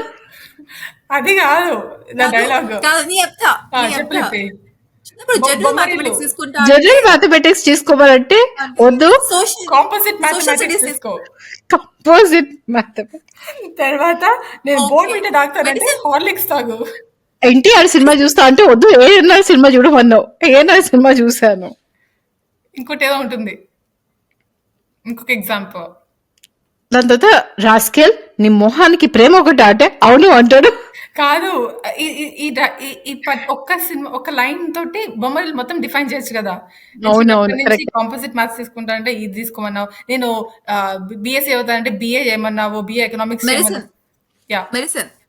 అది కాదు నా డైలాగ్. నీ చెప్తా చెప్పలేపి చిన్నప్పుడు జనరల్ మ్యాథమెటిక్స్ తీసుకుంటా జనరల్ మ్యాథమెటిక్స్ తీసుకోవాలంటే వద్దు, కాంపోజిట్ మ్యాథమెటిక్స్ తీసుకో. Composite mathematics. తర్వాత నేను బోర్డు మీద తాగుతానంటే హార్లిక్స్ తాగు. ఎన్టీఆర్ సినిమా చూస్తా అంటే వద్దు, ఏఎన్ఆర్ సినిమా చూడమన్నావు. ఏఎన్ఆర్ సినిమా చూశాను. ఇంకోటి ఏదో ఉంటుంది, ఇంకొక ఎగ్జాంపుల్. దాని తర్వాత రాస్కెల్ నీ మొహానికి ప్రేమ ఒకటి అంటే అవును అంటాడు. కాదు, ఒక్క సినిమా ఒక్క లైన్ తోటి బొమ్మలు మొత్తం డిఫైన్ చేయొచ్చు కదా. కాంపోజిట్ మ్యాథ్స్ తీసుకుంటా అంటే ఇది తీసుకోమన్నావు. నేను బిఎస్సీ అవుతానంటే బిఏ చేయమన్నావు. బిఏ ఎకనామిక్స్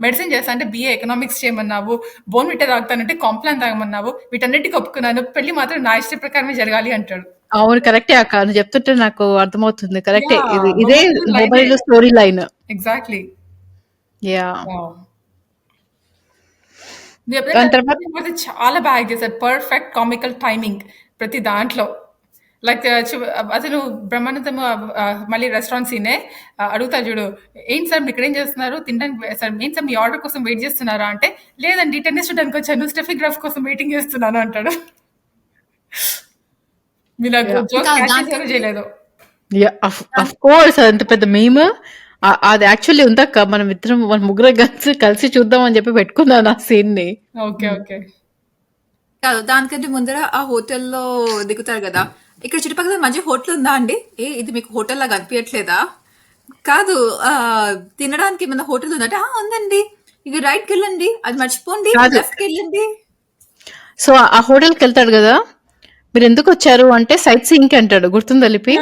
మెడిసిన్ చేస్తా అంటే బిఏ ఎకనామిక్స్ చేయమన్నావు. బోన్ విట్ట తాగుతానంటే కాంప్లాన్ తాగమన్నావు. వీటన్నిటికి ఒప్పుకున్నాను. పెళ్లి మాత్రం నా ఇష్ట ప్రకారమే జరగాలి అంటాడు. అవును, కరెక్టే అక్క. నువ్వు చెప్తుంటే నాకు అర్థమవుతుంది. కరెక్టే. ఇదే mobile story line. Exactly. Yeah. చాలా బాగా చేశారు. పర్ఫెక్ట్ కామికల్ టైమింగ్ ప్రతి దాంట్లో. లైక్ అతను బ్రహ్మానందం మళ్ళీ రెస్టారెంట్ సీనే అడుగుతా చూడు, ఏంటి సార్ మీరు ఇక్కడ ఏం చేస్తున్నారు, తినడానికి సార్ ఏంటి సార్ మీ ఆర్డర్ కోసం వెయిట్ చేస్తున్నారా అంటే, లేదండి టెన్నిస్ చూడడానికి వచ్చాను, స్టెఫిగ్రాఫ్ కోసం వెయిటింగ్ చేస్తున్నాను అంటాడు. చేయలేదు. ఆఫ్ కోర్స్ అంత పెద్ద మీమ్. అది యాక్చువల్లీ ఉందక్క. మనం ఇద్దరం మన ముగ్గురు కలిసి చూద్దాం అని చెప్పి పెట్టుకున్నాను ఆ సీన్ ని. Okay okay. కాదు, దానికంటే ముందర ఆ హోటల్లో దిగుతారు కదా, ఇక్కడ చుట్టుపక్కల మంచి హోటల్ ఉందా అండి, ఇది మీకు హోటల్ లాగా అనిపించట్లేదా, కాదు తినడానికి ఏమైనా హోటల్ ఉందంటే ఉందండి, ఇక రైట్ కి వెళ్ళండి, అది మర్చిపోండి, లెఫ్ట్ కి వెళ్ళండి. సో ఆ హోటల్ కి వెళ్తాడు కదా, మీరు ఎందుకు వచ్చారు అంటే సైట్ సీయింగ్ కి అంటాడు. గుర్తుందా లిపి?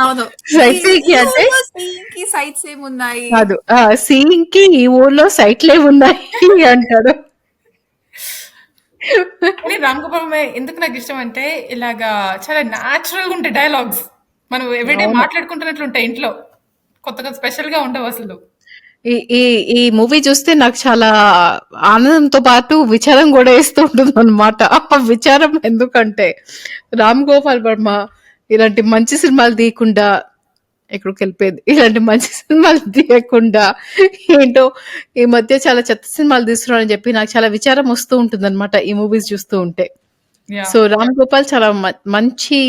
అవును. సైట్ సీయింగ్ కి అంటే సైట్స్ ఏమున్నాయి కాదు, సీయింగ్ కి ఈ ఊర్లో సైట్లు ఏమున్నాయి అంటాడు. రామ్ గోపాల్ ఎందుకు నాకు ఇష్టం అంటే ఇలాగా చాలా న్యాచురల్ గా ఉంటాయి డైలాగ్స్. మనం ఎవ్రీడే మాట్లాడుకుంటున్నట్లు ఉంటాయి ఇంట్లో, కొత్తగా స్పెషల్ గా ఉండవు అసలు. ఈ మూవీ చూస్తే నాకు చాలా ఆనందంతో పాటు విచారం కూడా వేస్తూ ఉంటుంది అనమాట. ఆ విచారం ఎందుకంటే రామ్ గోపాల్ వర్మ ఇలాంటి మంచి సినిమాలు తీయకుండా ఎక్కడికి వెళ్ళిపోయింది. ఇలాంటి మంచి సినిమాలు తీయకుండా ఏంటో ఈ మధ్య చాలా చెత్త సినిమాలు తీస్తున్నారని చెప్పి నాకు చాలా విచారం వస్తూ ఉంటుంది అనమాట ఈ మూవీస్ చూస్తూ ఉంటే. సో రామ్ గోపాల్ చాలా మంచి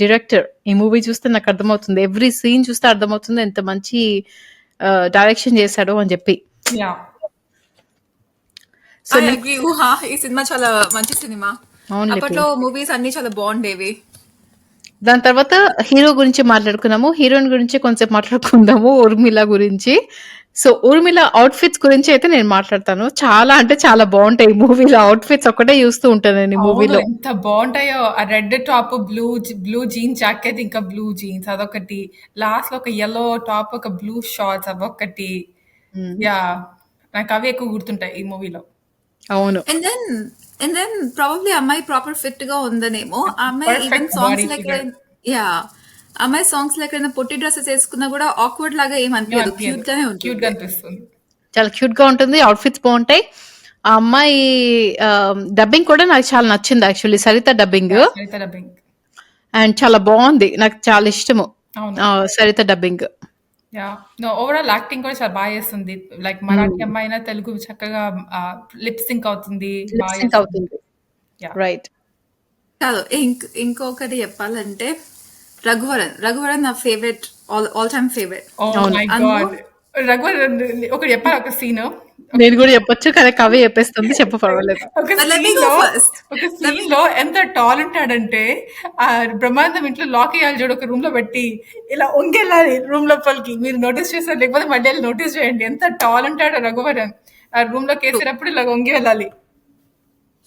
డైరెక్టర్. ఈ మూవీ చూస్తే నాకు అర్థమవుతుంది, ఎవ్రీ సీన్ చూస్తే అర్థమవుతుంది ఎంత మంచి డైరెక్షన్ చేశాడు అని చెప్పి. సో ఈ సినిమా చాలా మంచి సినిమా. అప్పట్లో మూవీస్ అన్ని చాలా బాగుండేవి. దాని తర్వాత హీరో గురించి మాట్లాడుకున్నాము. హీరోయిన్ గురించి కొంచెం మాట్లాడుకుందాము, ఉర్మిళ గురించి. సో 'ఊర్మిళ' అవుట్‌ఫిట్స్ గురించి అయితే నేను మాట్లాడతాను. చాలా అంటే చాలా బావుంటాయి ఈ మూవీలో అవుట్‌ఫిట్స్ ఒక్కటే చూస్తూ ఉంటాను నేను ఈ అవును. మూవీలో. ఎంత బావుంటాయో. ఆ red top, blue jean jacket, ఇంకా బ్లూ జీన్స్ అదొకటి. లాస్ట్‌లో ఒక యెల్లో టాప్, ఒక బ్లూ షార్ట్స్ అవొకటి. హ్మ్. యాహ్! నాకవే ఎక్కువ గుర్తుంటాయి ఈ మూవీలో. అవును. అండ్ దెన్ ప్రాబబ్లీ అమ్మాయి ప్రాపర్ ఫిట్ గా ఉందనేమో. ఆ అమ్మాయి ఈవెన్ పర్ఫెక్ట్ బాడీ సాంగ్స్ లో ఫిగర్. ఎక్కడైనా యా అమ్మాయి సాంగ్స్ లో ఎక్కడైనా పొట్టి డ్రెస్సెస్ వేసుకున్నా కూడా ఆక్వర్డ్ లాగా ఏం అనిపించదు, ఏమనిపియదు. క్యూట్ గానే క్యూట్‌గా ఉంటుంది. అనిపిస్తుంది. చాలా క్యూట్‌గా ఉంటుంది. అవుట్‌ఫిట్స్ బావుంటాయి. ఆ అమ్మాయి డబ్బింగ్ కూడా నాకు చాలా నచ్చింది actually 'Saritha' dubbing. Yeah! Saritha dubbing. And చాలా బావుంది. నాకు చాలా ఇష్టము. అవును. 'Saritha' dubbing. Yeah! No overall acting కూడా చాలా చేస్తుంది. Like Marathi hmm. అమ్మాయినా తెలుగు చక్కగా లిప్ సింక్ అవుతుంది. లిప్ సింక్ చేస్తుంది. అవుతుంది. యాహ్! రైట్. కాదు, ఇంకొకటి చెప్పాలంటే రఘువరన్ నా favourite, all time favourite. Oh అవును. మై అందులో గాడ్! రఘువరన్ ఒకటి చెప్పాలా ఒక సీను? ఒక నేను గూడా చెప్పొచ్చు. కానీ కవే చెప్పేస్తుంది. చెప్పు పర్వాలేదు. ఒక లెట్ మీ గో సీన్‌లో ఫస్ట్. ఒక సీన్‌లో ఎంత టాల్ ఉంటాడంటే బ్రహ్మానందం ఇంట్లో లాక్ ఎయ్యాలి చూడు ఒక రూమ్‌లో పెట్టి ఇలా వంగెళ్ళాలి రూమ్ లోపలికి. మీరు నోటీస్ చేసారో లేకపోతే మళ్ళీ ఎళ్లి నోటీస్ చేయండి. ఎంత టాల్ ఉంటాడో రఘువరన్. ఆ ట్రూ, రూమ్‌లోకేసేటప్పుడు ఇలా వంగి వెళ్ళాలి.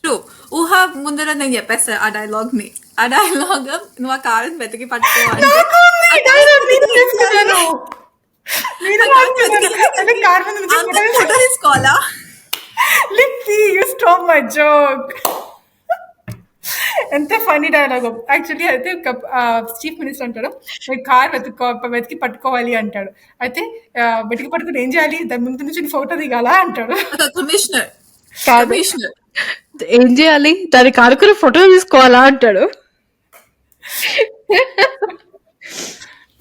ట్రూ. ఊహా ముందర నేను చెప్పేస్తా ఆ డైలాగ్ ని. ఆ డైలాగ్, నువ్వు ఆ కారుని వెతికి పట్టుకో అంటే నాకు ఉంది ఆ కారుని డైలాగ్ నేను వెతికి ఏం చేయాలి? రాసుకున్నాను. నేను ఆ కారుని వెతికి రాసుకున్నాను. ఏం అంటే చేయాలి? కార్ మీద నుంచి అందరూ ఫోటో తీసుకోవాలా? లిప్పి యూ స్టాప్ మై జోక్. ఎంత ఫనీ డైలాగ్. యాక్చువల్లీ అయితే చీఫ్ మినిస్టర్ అంటాడు మీరు కార్ వెతికి పట్టుకోవాలి అంటాడు. అయితే వెతికి పట్టుకుని ఏం చేయాలి దాని ముందు నుంచి ఫోటో దిగాలా అంటాడు. ఒక కమిషనర్, కాదు. కమిషనర్ ఏం జేయాలి? దానికి అనుకుని ఫోటో తీసుకోవాలా అంటాడు.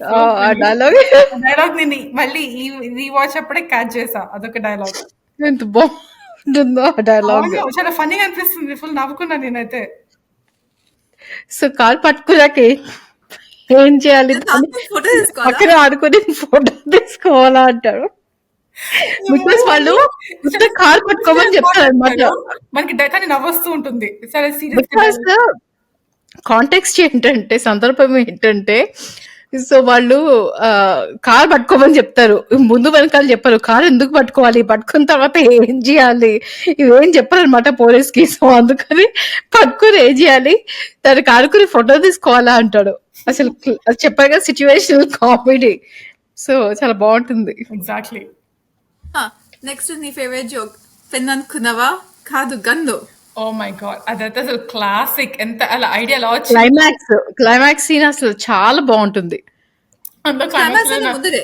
సో ఆ ఫనీ. డైలాగ్ ఆ డైలాగ్ నేను మళ్ళీ ఈ రీవాచ్ అప్పుడే క్యాచ్ చేసా. అదొక డైలాగ్. ఎంత బాగుంటుందో ఆ డైలాగ్. అవును చాలా ఫన్నీగా అనిపిస్తుంది. ఫుల్ నవ్వుకున్నా నేనైతే. సో కారు పట్టుకున్నాక ఏం చేయాలి? దాన్ని దాంతో ఫోటో తీసుకోవాలా? పక్కన ఆడుకొని ఫోటో తీసుకోవాలా అంటాడు. ఈ బికాస్ మూవీ వాళ్ళు వాళ్ళు ఉత్త కారు పట్టుకోమని చెప్తారనమాట. మాట్లాడతారు. మనకి కానీ నవ్వొస్తూ ఉంటుంది. సరే సీరియస్ గా బికాస్ కాంటెక్స్ట్ ఏంటంటే సందర్భం ఏంటంటే సో వాళ్ళు కార్ పట్టుకోమని చెప్తారు. ముందు వెనకాల చెప్పరు. కార్ ఎందుకు పట్టుకోవాలి? పట్టుకున్న తర్వాత ఏం చేయాలి? ఇవేం చెప్పరనమాట పోలీస్‌కి. సో అందుకని పట్టుకొని ఏం చేయాలి? దానికి ఆడుకుని ఫోటో తీసుకోవాలా అంటాడు. అసలు అది చెప్పాను కదా సిట్యుయేషనల్ కామెడీ. సో చాలా బావుంటుంది. ఎగ్జాక్ట్లీ. నెక్స్ట్ నీ ఫేవరెట్ జోక్, పెన్ అనుకున్నావా కాదు గన్ను. ఓ మై గాడ్ అదైతే అసలు క్లాసిక్. ఎంత అలా ఐడియా ఎలా వచ్చింది. క్లైమాక్స్ సీన్ అసలు చాలా బావుంటుంది. అందులో క్లైమాక్స్ climax అనే లో ముందుదే.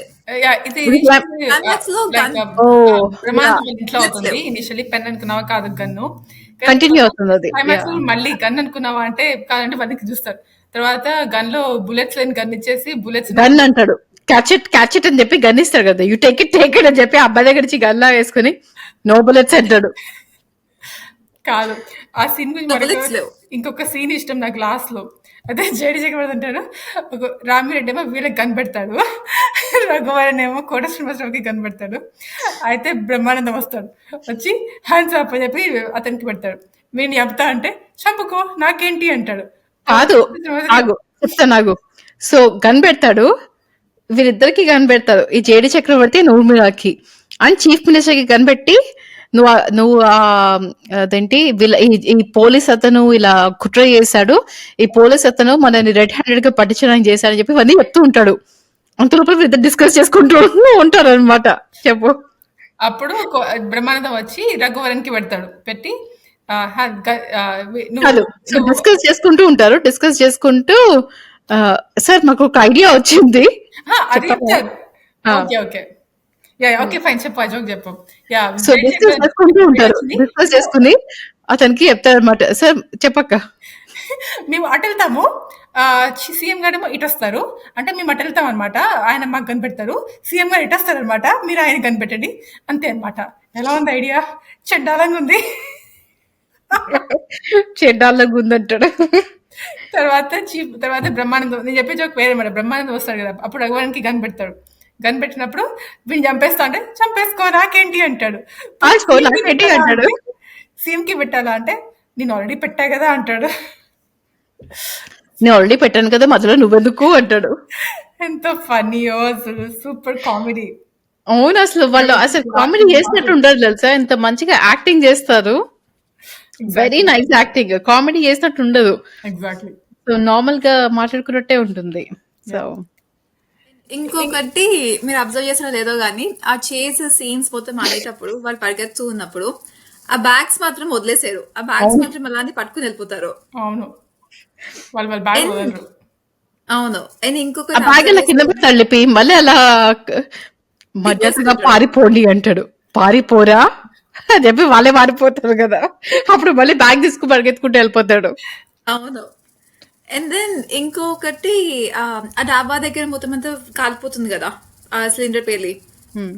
ఇది ఇది క్లైమాక్స్ లో లైక్ గన్ ఓహ్! బ్రహ్మానందం యాహ్! వాళ్ళ ఇంట్లో బుల్లెట్స్ అవుతుంది లేవు. ఇనిషియలీ పెన్ అనుకున్నావా కాదు గన్ను. కంటిన్యూ అవుతుందది. క్లైమాక్స్ లో యాహ్! మళ్ళీ గన్ అనుకున్నావా అంటే కాదంటే వెనక్కి చూస్తారు. తర్వాత గన్ లో బుల్లెట్స్ లేని గన్ ఇచ్చేసి బుల్లెట్స్ గన్ అంటాడు. క్యాచ్ ఇట్ అని చెప్పి గన్ ఇస్తాడు కదా! యూ టేక్ ఇట్ అని చెప్పి ఆ అబ్బాయి దగ్గర నుంచి గన్ లాగేసుకొని నో బుల్లెట్స్ అంటాడు. కాదు. ఆ సీన్ గురించి No మరొక bullets లేవు. ఇంకొక సీన్ ఇష్టం నాకు లాస్ట్‌లో. అదే జేడీ చక్రవర్తి అంటాడు. ఒక రామిరెడ్డి ఏమో వీళ్ళకి కనిపెడతాడు. రఘువరన్ ఏమో కోట శ్రీనివాసరావుకి కనిపెడతాడు. అయితే బ్రహ్మానందం వస్తాడు. వచ్చి హ్యాండ్స్ అప్ అని చెప్పి అతనికి పెడతాడు. వీడిని చంపుతా అంటే చంపుకో నాకేంటి అంటాడు. కాదు. కోట శ్రీనివాసరావు ఆగు. చెప్తానాగు. సో గన్ పెడతాడు. వీరిద్దరికి గన్ పెడతారు. ఈ జేడీ చక్రవర్తి, ఊర్మిళకి. అండ్ చీఫ్ మినిస్టర్‌కి గన్ పెట్టి నువ్వు అదేంటి ఈ పోలీస్ అతను ఇలా కుట్ర చేశాడు. ఈ పోలీస్ అతను మనల్ని రెడ్ హ్యాండెడ్‌గా పట్టించడానికి చేశాడని చెప్పి ఇవన్నీ చెప్తూ ఉంటాడు. అంతలోపు వీరిద్దరు డిస్కస్ చేసుకుంటూ ఉంటారనమాట. చెప్పు. అప్పుడు బ్రహ్మానందం వచ్చి రఘువరన్‌కి పెడతాడు. పెట్టి నువ్వు కాదు. సో నువ్వు డిస్కస్ చేసుకుంటూ ఉంటారు. డిస్కస్ చేసుకుంటూ సార్ మాకు ఒక ఐడియా వచ్చింది. అది చెప్పనా? చెప్తారు. ఆ! Okay. Okay. Yeah! Okay. Fine చెప్పు. ఆ జోక్ చెప్పు. యాహ్! సో డిస్కస్ చేసుకుంటూ ఉంటారు. వచ్చింది. డిస్కస్ చేసుకొని అతనికి చెప్తారనమాట. సార్ చెప్పక్క. మేము అటెళ్తాము. సీఎం గారేమో ఇటొస్తారు. అంటే మేము అటెళ్తామనమాట. ఆయన మాకు కనిపెడతారు. సీఎం గారు ఇటొస్తారనమాట. మీరు ఆయనకి కనిపెట్టండి. అంతే అనమాట. ఎలా ఉంది ఐడియా? చెడ్డాలంగా ఉంది. చెడ్డాళ్ళగా ఉందంటాడు. తర్వాత బ్రహ్మానందం నేను చెప్పే జోక్ వేరే మాట. బ్రహ్మానందం వస్తాడు కదా! అప్పుడు రఘువరన్‌కి గన్ పెడతాడు. గన్ పెట్టినప్పుడు వీడిని చంపేస్తా అంటే చంపేసుకో నాకేంటి అంటాడు. ఆసుకో సీఎంకి నాకేంటి పెట్టాలా అంటాడు. అంటే సీఎంకి పెట్టాలా అంటే నేను ఆల్రెడీ పెట్టా కదా అంటాడు. నేను ఆల్రెడీ పెట్టాను కదా మధ్యలో నువ్వెందుకు అంటాడు. ఎంత ఫన్నీయో అసలు సూపర్ కామెడీ. అవును. అసలు వాళ్ళు అసలు కామెడీ చేసినట్టు ఉండదు తెలుసా? ఎంత మంచిగా యాక్టింగ్ చేస్తారు. Very exactly. Nice acting. Comedy చేసినట్టు ఉండదు. ఎగ్జాక్ట్‌లీ. సో, నార్మల్‌గా మాట్లాడుకున్నట్టే ఉంటుంది. So, yeah! ఇంకొకటి మీరు అబ్జర్వ్ చేసినా లేదో గానీ ఆ చేస్ సీన్స్ మొత్తం ఆడేటప్పుడు వాళ్ళు పరిగెత్తూ ఉన్నప్పుడు ఆ బ్యాగ్స్ మాత్రం వదిలేసారు. ఆ బ్యాగ్స్ అవును. మాత్రం అలానే పట్టుకుని వెళ్ళిపోతారు. అవును. వాళ్ళ బ్యాగ్ అండ్ వదలరు. అవును. అండ్ ఆ ఇంకొకటి బ్యాగ్ అబ్జర్వ్ అలా కింద చేస్తే పెట్టి తళ్ళిపి మళ్ళీ అలా క మర్యాదగా తిప్పేసుకుంటాడు. పారిపోండి అంటాడు. పారిపోరా అని చెప్పి వాళ్ళే పారిపోతారు గదా! అప్పుడు మళ్ళీ బ్యాగ్ తీసుకొని పరిగెత్తుకుంటూ వెళ్ళిపోతాడు. అవును. అండ్ దెన్ ఇంకొకటి ఆ డాబా దగ్గర మొత్తం అంతా కాలిపోతుంది కదా ఆ సిలిండర్ పేలి. హ్మ్.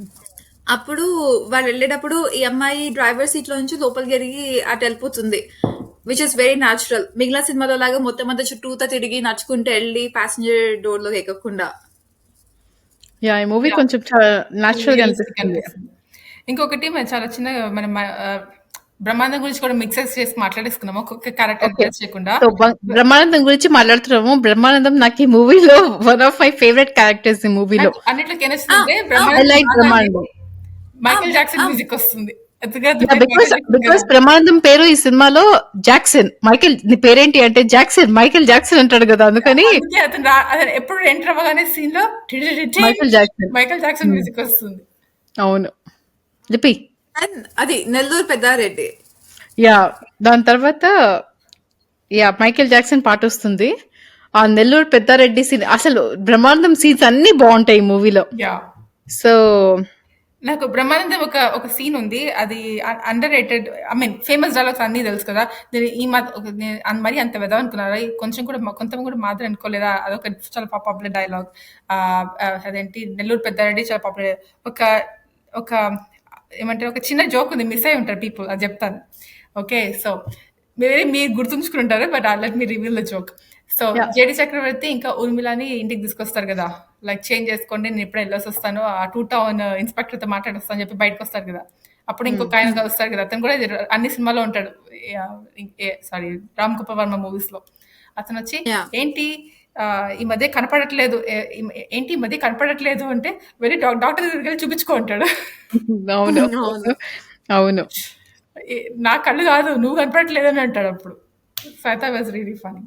అప్పుడు వాళ్ళు వెళ్ళేటప్పుడు ఈ అమ్మాయి డ్రైవర్ సీట్ లో నుంచి లోపలికి జరిగి అటు వెళ్ళిపోతుంది, విచ్ ఇస్ వెరీ న్యాచురల్. మిగిలిన సినిమాలో లాగా మొత్తం అంతా చుట్టూతా తిరిగి నడుచుకుంటూ వెళ్ళి ప్యాసింజర్ డోర్ లోకి ఎక్కకుండా. యాహ్! ఈ మూవీ యాహ్! కొంచెం చాలా నేచురల్‌గా రియలిస్టిక్ అనిపిస్తుంది. అనిపిస్తుంది. ఇంకొకటి మనం చాలా చిన్నగా మనం బ్రహ్మాండం గురించి కూడా మిక్సెస్ చేసి మాట్లాడేసుకున్నాము. ఒక్కొక్క క్యారెక్టర్ ఓకే. టచ్ చేయకుండా. సో, బ్రహ్మానందం గురించి మాట్లాడుతున్నాము. బ్రహ్మానందం నాకు ఈ మూవీలో one of my favourite characters ఈ మూవీలో. నాకు అన్నిట్లోకి ఏం ఆ, నచ్చుతుందంటే ఆ, ఐ బ్రహ్మానందం లైక్ రాగానే బ్రహ్మానందం. ఆ, మైకేల్ జాక్సన్ ఆ, మ్యూజిక్ వస్తుంది. ఎందుకంటే అతని యాహ్! పేరు మైకేల్ జాక్సన్ కదా! బికాస్ బ్రహ్మానందం పేరు ఈ సినిమాలో జాక్సన్. మైకేల్ నీ పేరేంటి అంటే జాక్సన్. మైకేల్ జాక్సన్ అంటాడు గదా! అందుకని అందుకే అతను ఎప్పుడు ఎంటర్ అవ్వగానే సీన్ లో మైకేల్ జాక్సన్. మైకేల్ జాక్సన్ హ్మ్. మ్యూజిక్ వస్తుంది. అవును. లిపి. and అది నెల్లూరు పెద్దారెడ్డి. యాహ్! దాని తర్వాత యాహ్! Michael Jackson పాటొస్తుంది. ఆ 'నెల్లూరు పెద్దారెడ్డి' సీన్ అసలు బ్రహ్మానందం సీన్స్ అన్నీ బావుంటాయి ఈ మూవీలో. యా సో, నాకు బ్రహ్మానందం ఒక సీన్ ఉంది. అది under rated, I mean famous dialogues అన్నీ తెలుసు కదా! నేను ఈ మధ్య మరీ అంత వెదవ అనుకున్నారా? కొంచెం కూడా కొంచెం కూడా మాత్రం అనుకోలేదా? అదొక చాలా పాపులర్ డైలాగ్. అదేంటి 'నెల్లూరు పెద్దారెడ్డి' చాలా పాపులర్. ఒక ఒక ఏమంటారు, ఒక చిన్న జోక్ ఉంది. మిస్ అయ్యి ఉంటారు పీపుల్. అది చెప్తాను. ఓకే. సో, మీరు గుర్తుంచుకుని ఉంటారు. But let me reveal the joke. So, yeah! JD Chakravarthi ఇంకా ఊర్మిళని ఇంటికి తీసుకొస్తారు కదా! లైక్ చేంజ్ చేసుకోండి, నేను ఇప్పుడే వెళ్ళొస్తాను. ఆ టూ టౌన్ ఇన్స్‌పెక్టర్‌తో మాట్లాడొస్తా అని చెప్పి బయటకొస్తారు కదా! అప్పుడు హ్మ్. ఇంకొక ఆయన కలుస్తారు కదా! అతను కూడా అన్ని సినిమాలో ఉంటాడు. సారీ, 'రామ్ గోపాల్ వర్మ' మూవీస్‌లో. అతనొచ్చి యా. ఏంటి ఈ మధ్య కనపడట్లేదు. ఏంటి ఈ మధ్య కనపడట్లేదు అంటే, వెళ్లి డాక్టర్ దగ్గరికెళ్లి చూపించుకో అంటాడు. అవును. అవును. అవును. ఎ నా కళ్ళు కాదు, నువ్వు కనపడట్లేదని అంటాడప్పుడు. So, I thought was really funny.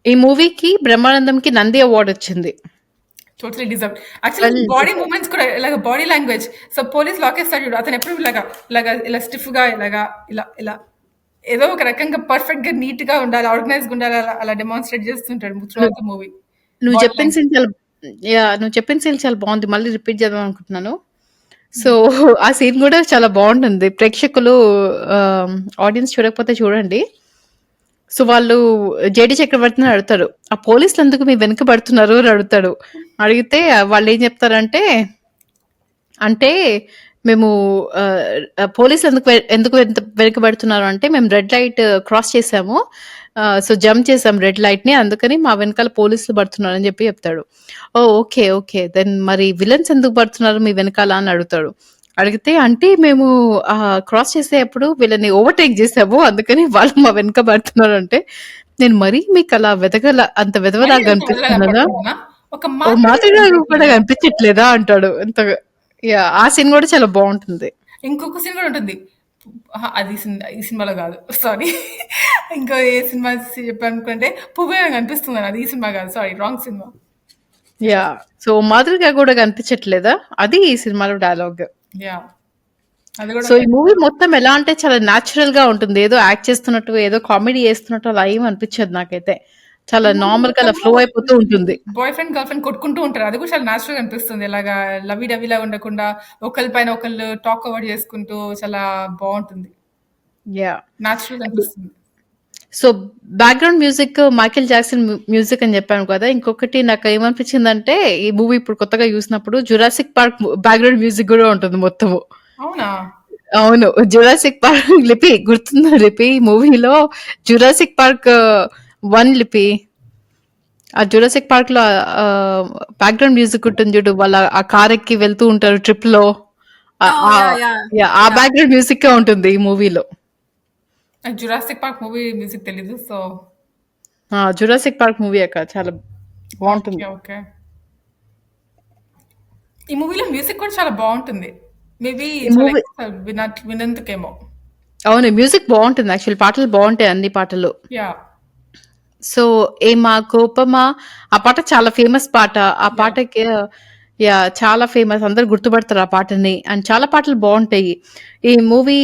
ఈ మూవీకి బ్రహ్మానందంకి నంది అవార్డ్ వచ్చింది. Totally deserved. Actually well body deserved. Movements కూడా ఇలాగ బాడీ లాంగ్వేజ్. సో, పోలీస్ లాకేస్తాడు చూడు. అతను ఎప్పుడు ఇలా స్టిఫ్‌గా ఇలా ఏదో ఒక రకంగా పర్ఫెక్ట్‌గా, నీట్‌గా ఉండాలి, ఆర్గనైజ్డ్‌గా ఉండాలి. అలా డెమాన్‌స్ట్రేట్ చేస్తుంటాడు త్రూ నువ్వు ఔట్ ద మూవీ. నువ్వు బాడీ చెప్పిన లాంగ్వేజ్. సీన్ చాలా యాహ్! నువ్వు చెప్పిన సీన్ చాలా బావుంది. మళ్ళీ రిపీట్ చేద్దాం అనుకుంటున్నాను. సో, ఆ సీన్ గూడా చాలా బావుంటుంది. ప్రేక్షకులు ఆహ్, ఆడియన్స్ చూడకపోతే చూడండి. సో, వాళ్ళు 'జేడీ చక్రవర్తిని' అడుగుతారు. "ఆ పోలీసులెందుకు మీ వెనక పడుతున్నారు?" అని అడుగుతాడు. అడిగితే వాళ్ళేం చెప్తారంటే అంటే మేము పోలీసులు ఎందుకు వెనుకబడుతున్నారు అంటే మేము రెడ్ లైట్ క్రాస్ చేసాము. సో జంప్ చేసాం రెడ్ లైట్ ని అందుకని మా వెనకాల పోలీసులు పడుతున్నారు అని చెప్పి చెప్తాడు. ఓ ఓకే ఓకే దెన్ మరి విలన్స్ ఎందుకు పడుతున్నారు మీ వెనకాల అని అడుగుతాడు. అడిగితే అంటే మేము క్రాస్ చేసేటప్పుడు వీళ్ళని ఓవర్టేక్ చేసాము అందుకని వాళ్ళు మా వెనక పడుతున్నారు అంటే నేను మరీ మీకు అలా అంత మరీ వెదవలాగా అంత వల్ల అనిపిస్తున్నానా కనపడుతున్నానా? ఒక ఓ మాత్ర కూడా మాదిరిగా కూడా కనపడట్లేదా? కనిపించట్లేదా అంటాడు. ఎంతగా యాహ్! ఆ సీన్ గూడా చాలా బావుంటుంది. ఇంకొక సీన్ కూడా ఉంటుంది. అహా! అది ఈ సినిమాలో కాదు. సారీ. ఇంకో ఏ సినిమా చెప్పాలనుకుంటే 'పువ్వే' కనిపిస్తుందని, అది ఈ సినిమా కాదు. Sorry, wrong cinema. Yeah! So, మాదిరిగా గూడా కనిపించట్లేదా? అది ఈ సినిమాలో డైలాగ్. యాహ్! అది కూడా సో, ఈ మూవీ మొత్తం ఎలా అంటే చాలా నేచురల్‌గా ఉంటుంది. ఏదో యాక్ట్ చేస్తున్నట్టు, ఏదో కామెడీ చేస్తున్నట్టు అలా ఏమి అనిపించదు నాకైతే. చాలా మూవీ నార్మల్‌గా అలా మొత్తము ఫ్లో అయిపోతూ ఉంటుంది. బాయ్ ఫ్రెండ్, గర్ల్ ఫ్రెండ్ కొట్టుకుంటూ ఉంటారు. అది కూడా చాలా నేచురల్‌గా అనిపిస్తుంది. ఇలాగా లవ్వీ డవ్వీలాగా ఉండకుండా ఒకళ్ళ పైన ఒకళ్ళు టాక్ ఓవర్ చేసుకుంటూ చాలా బావుంటుంది. యాహ్! నేచురల్‌గా అనిపిస్తుంది. So, background music Michael Jackson music అని చెప్పాను కదా! ఇంకొకటి నాకేమనిపించిందంటే, ఈ మూవీ ఇప్పుడు కొత్తగా చూసినప్పుడు 'జురాసిక్ పార్క్' బ్యాక్‌గ్రౌండ్ మ్యూజిక్ గూడా ఉంటుంది మొత్తము. అవునా? అవును. 'జురాసిక్ పార్క్' లిపి గుర్తుందా లిపి? మూవీలో 'జురాసిక్ పార్క్ 1' లిపి. ఆ 'జురాసిక్ పార్క్‌లో' బ్యాక్‌గ్రౌండ్ మ్యూజిక్ ఉంటుంది చూడు. వాళ్ళ ఆ కార్ ఎక్కి వెళ్తూ ఉంటారు ట్రిప్‌లో. ఆహ్, Oh, yeah, ఆహ్, yeah, యాహ్! ఆ yeah. బ్యాక్‌గ్రౌండ్ మ్యూజిక్కే ఉంటుంది ఈ మూవీలో. నాకు 'జురాసిక్ పార్క్' మూవీ మ్యూజిక్ తెలీదు. సో, 'జురాసిక్ పార్క్' మూవీ అక్క చాలా ఓకే. బావుంటుంది. ఓకే. ఈ మూవీలో మ్యూజిక్ కూడా చాలా బాగుంటుంది. మేబీ ఈ చాలా మూవీ ఎక్కువ వినందుకేమో. అవును. మ్యూజిక్ బావుంటుంది యాక్చువల్లీ. పాటలు బావుంటాయి అన్ని పాటలు. యా సో, 'ఏమా కోపమా' ఆ పాట చాలా ఫేమస్ పాట. ఆ యా పాటకి చాలా ఫేమస్. అందరూ గుర్తుపడతారు ఆ పాటని. అండ్ చాలా పాటలు బావుంటాయి. ఈ మూవీ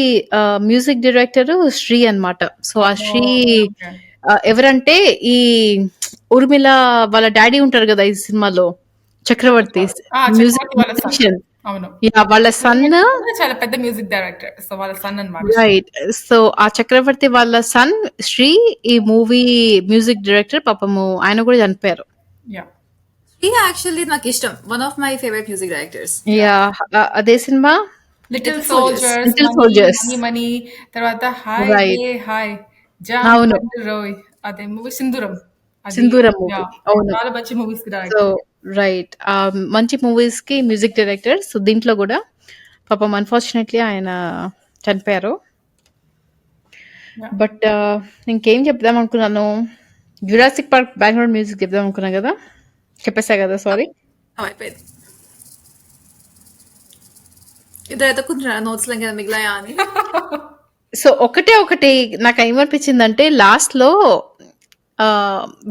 మ్యూజిక్ డైరెక్టర్ శ్రీ అన్నమాట. సో, ఆ శ్రీ ఓకే. ఎవరంటే ఈ 'ఊర్మిళ' వాళ్ళ డ్యాడీ ఉంటారు గదా! ఈ సినిమాలో 'చక్రవర్తి' మ్యూజిక్ చక్రవర్తి వాళ్ళ సన్. మ్యూజిషియన్. అవును. యాహ్! వాళ్ళ సన్ చాలా పెద్ద మ్యూజిక్ డైరెక్టర్. సో వాళ్ళ సన్ అన్నమాట. రైట్. సో, ఆ 'చక్రవర్తి' వాళ్ళ సన్ శ్రీ ఈ మూవీ మ్యూజిక్ డైరెక్టర్. పాపము ఆయన గూడా చనిపోయారు. యా యాక్చువల్లీ నాకు ఇష్టం. One of my favourite music directors. Yeah! అదే సినిమా little little soldiers. Soldiers, 'little money soldiers' money money, తర్వాత హాయ్ రైట్. రే హాయ్, జామ్ అవును. పండు రోయ్, అదే మూవీ సింధూరం. అది 'సింధూరం' యా మూవీ. అవును. చాలా మంచి మూవీస్ కి సో, డైరెక్టర్. రైట్. మంచి మూవీస్‌కి మ్యూజిక్ డైరెక్టర్. సో, దీంట్లో గూడా పాపం అన్‌ఫార్చునేట్‌లీ ఆయన చనిపోయారు. యా బట్ ఇంకేం చెప్దాం అనుకున్నాను. 'జురాసిక్ పార్క్' బ్యాక్‌గ్రౌండ్ మ్యూజిక్ చెప్దాం అనుకున్నా గదా! చెప్పేసా గదా! సారీ. అయిపోయింది. ఇద్దరు ఎత్తుకుంటున్నారా నోట్స్లో ఇంకా మిగిలాయా అని. సో, ఒకటి నాకేమనిపించిందంటే లాస్ట్‌లో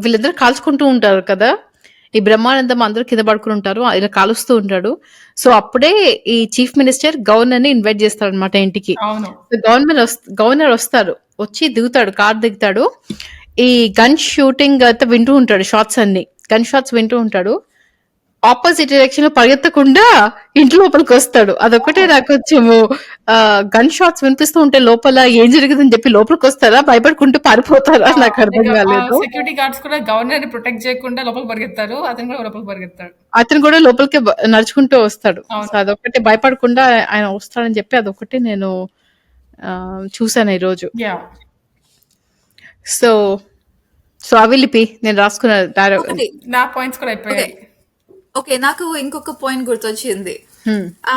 వీళ్ళిద్దరు కాల్చుకుంటూ ఉంటారు కదా! ఈ బ్రహ్మానందం అందరూ కింద పడుకొని ఉంటారు. ఇలా కాలుస్తూ ఉంటాడు. సో, అప్పుడే ఈ చీఫ్ మినిస్టర్ గవర్నర్‌ని ఇన్వైట్ చేస్తాడన్నమాట ఇంటికి. అవును. సో, గవర్నర్ వస్తారు. వచ్చి దిగుతాడు. కారు దిగుతాడు. ఈ గన్ షూటింగ్ అయితే వింటూ ఉంటాడు. షాట్స్ అన్ని. గన్ షాట్స్ వింటూ ఉంటాడు. ఆపోజిట్ డైరెక్షన్ లో పరిగెత్తకుండా ఇంటి లోపలికి వస్తాడు. అదొక్కటే నాకు కొంచెము గన్ షాట్స్ వినిపిస్తూ ఉంటే లోపల ఏం జరుగుతుందని చెప్పి లోపలికి వస్తారా? భయపడుకుంటూ పారిపోతారా? నాకు అర్థం కాలేదు. సెక్యూరిటీ గార్డ్స్ కూడా గవర్నర్ ని ప్రొటెక్ట్ చేయకుండా లోపలికి పరిగెత్తారు. అతను కూడా లోపలికి పరిగెత్తాడు. అతను కూడా లోపలికి నడుచుకుంటూ వస్తాడు. సో, అవును. అదొక్కటి భయపడకుండా ఆయన వస్తాడని చెప్పి అదొక్కటి నేను చూసాను ఈరోజు. యా సో, సో అవి లిపి నేను రాసుకున్న ఒకటి నా పాయింట్స్ కూడా అయిపోయాయి. ఓకే నాకు ఇంకొక పాయింట్ గుర్తొచ్చింది. ఆ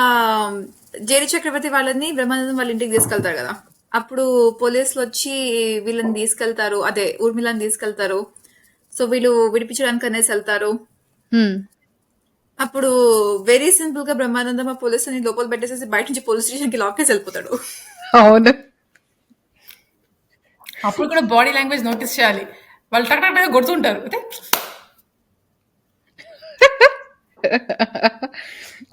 జేడి చక్రవర్తి వాళ్ళని బ్రహ్మానందం వాళ్ళ ఇంటికి తీసుకెళ్తారు కదా. అప్పుడు పోలీసులు వచ్చి వీళ్ళని తీసుకెళ్తారు. అదే ఊర్మిళని తీసుకెళ్తారు. సో వీళ్ళు విడిపించడానికి అనేసి వెళ్తారు. అప్పుడు వెరీ సింపుల్ గా బ్రహ్మానందం ఆ పోలీసుని లోపల పెట్టేసేసి బయట నుంచి పోలీస్ స్టేషన్ కి లాక్ చేసి వెళ్ళిపోతాడు. అవును. అప్పుడు కూడా బాడీ లాంగ్వేజ్ నోటీస్ చేయాలి. వాళ్ళు టక్ టక్ టక్ కొడుతుంటారు. అయితే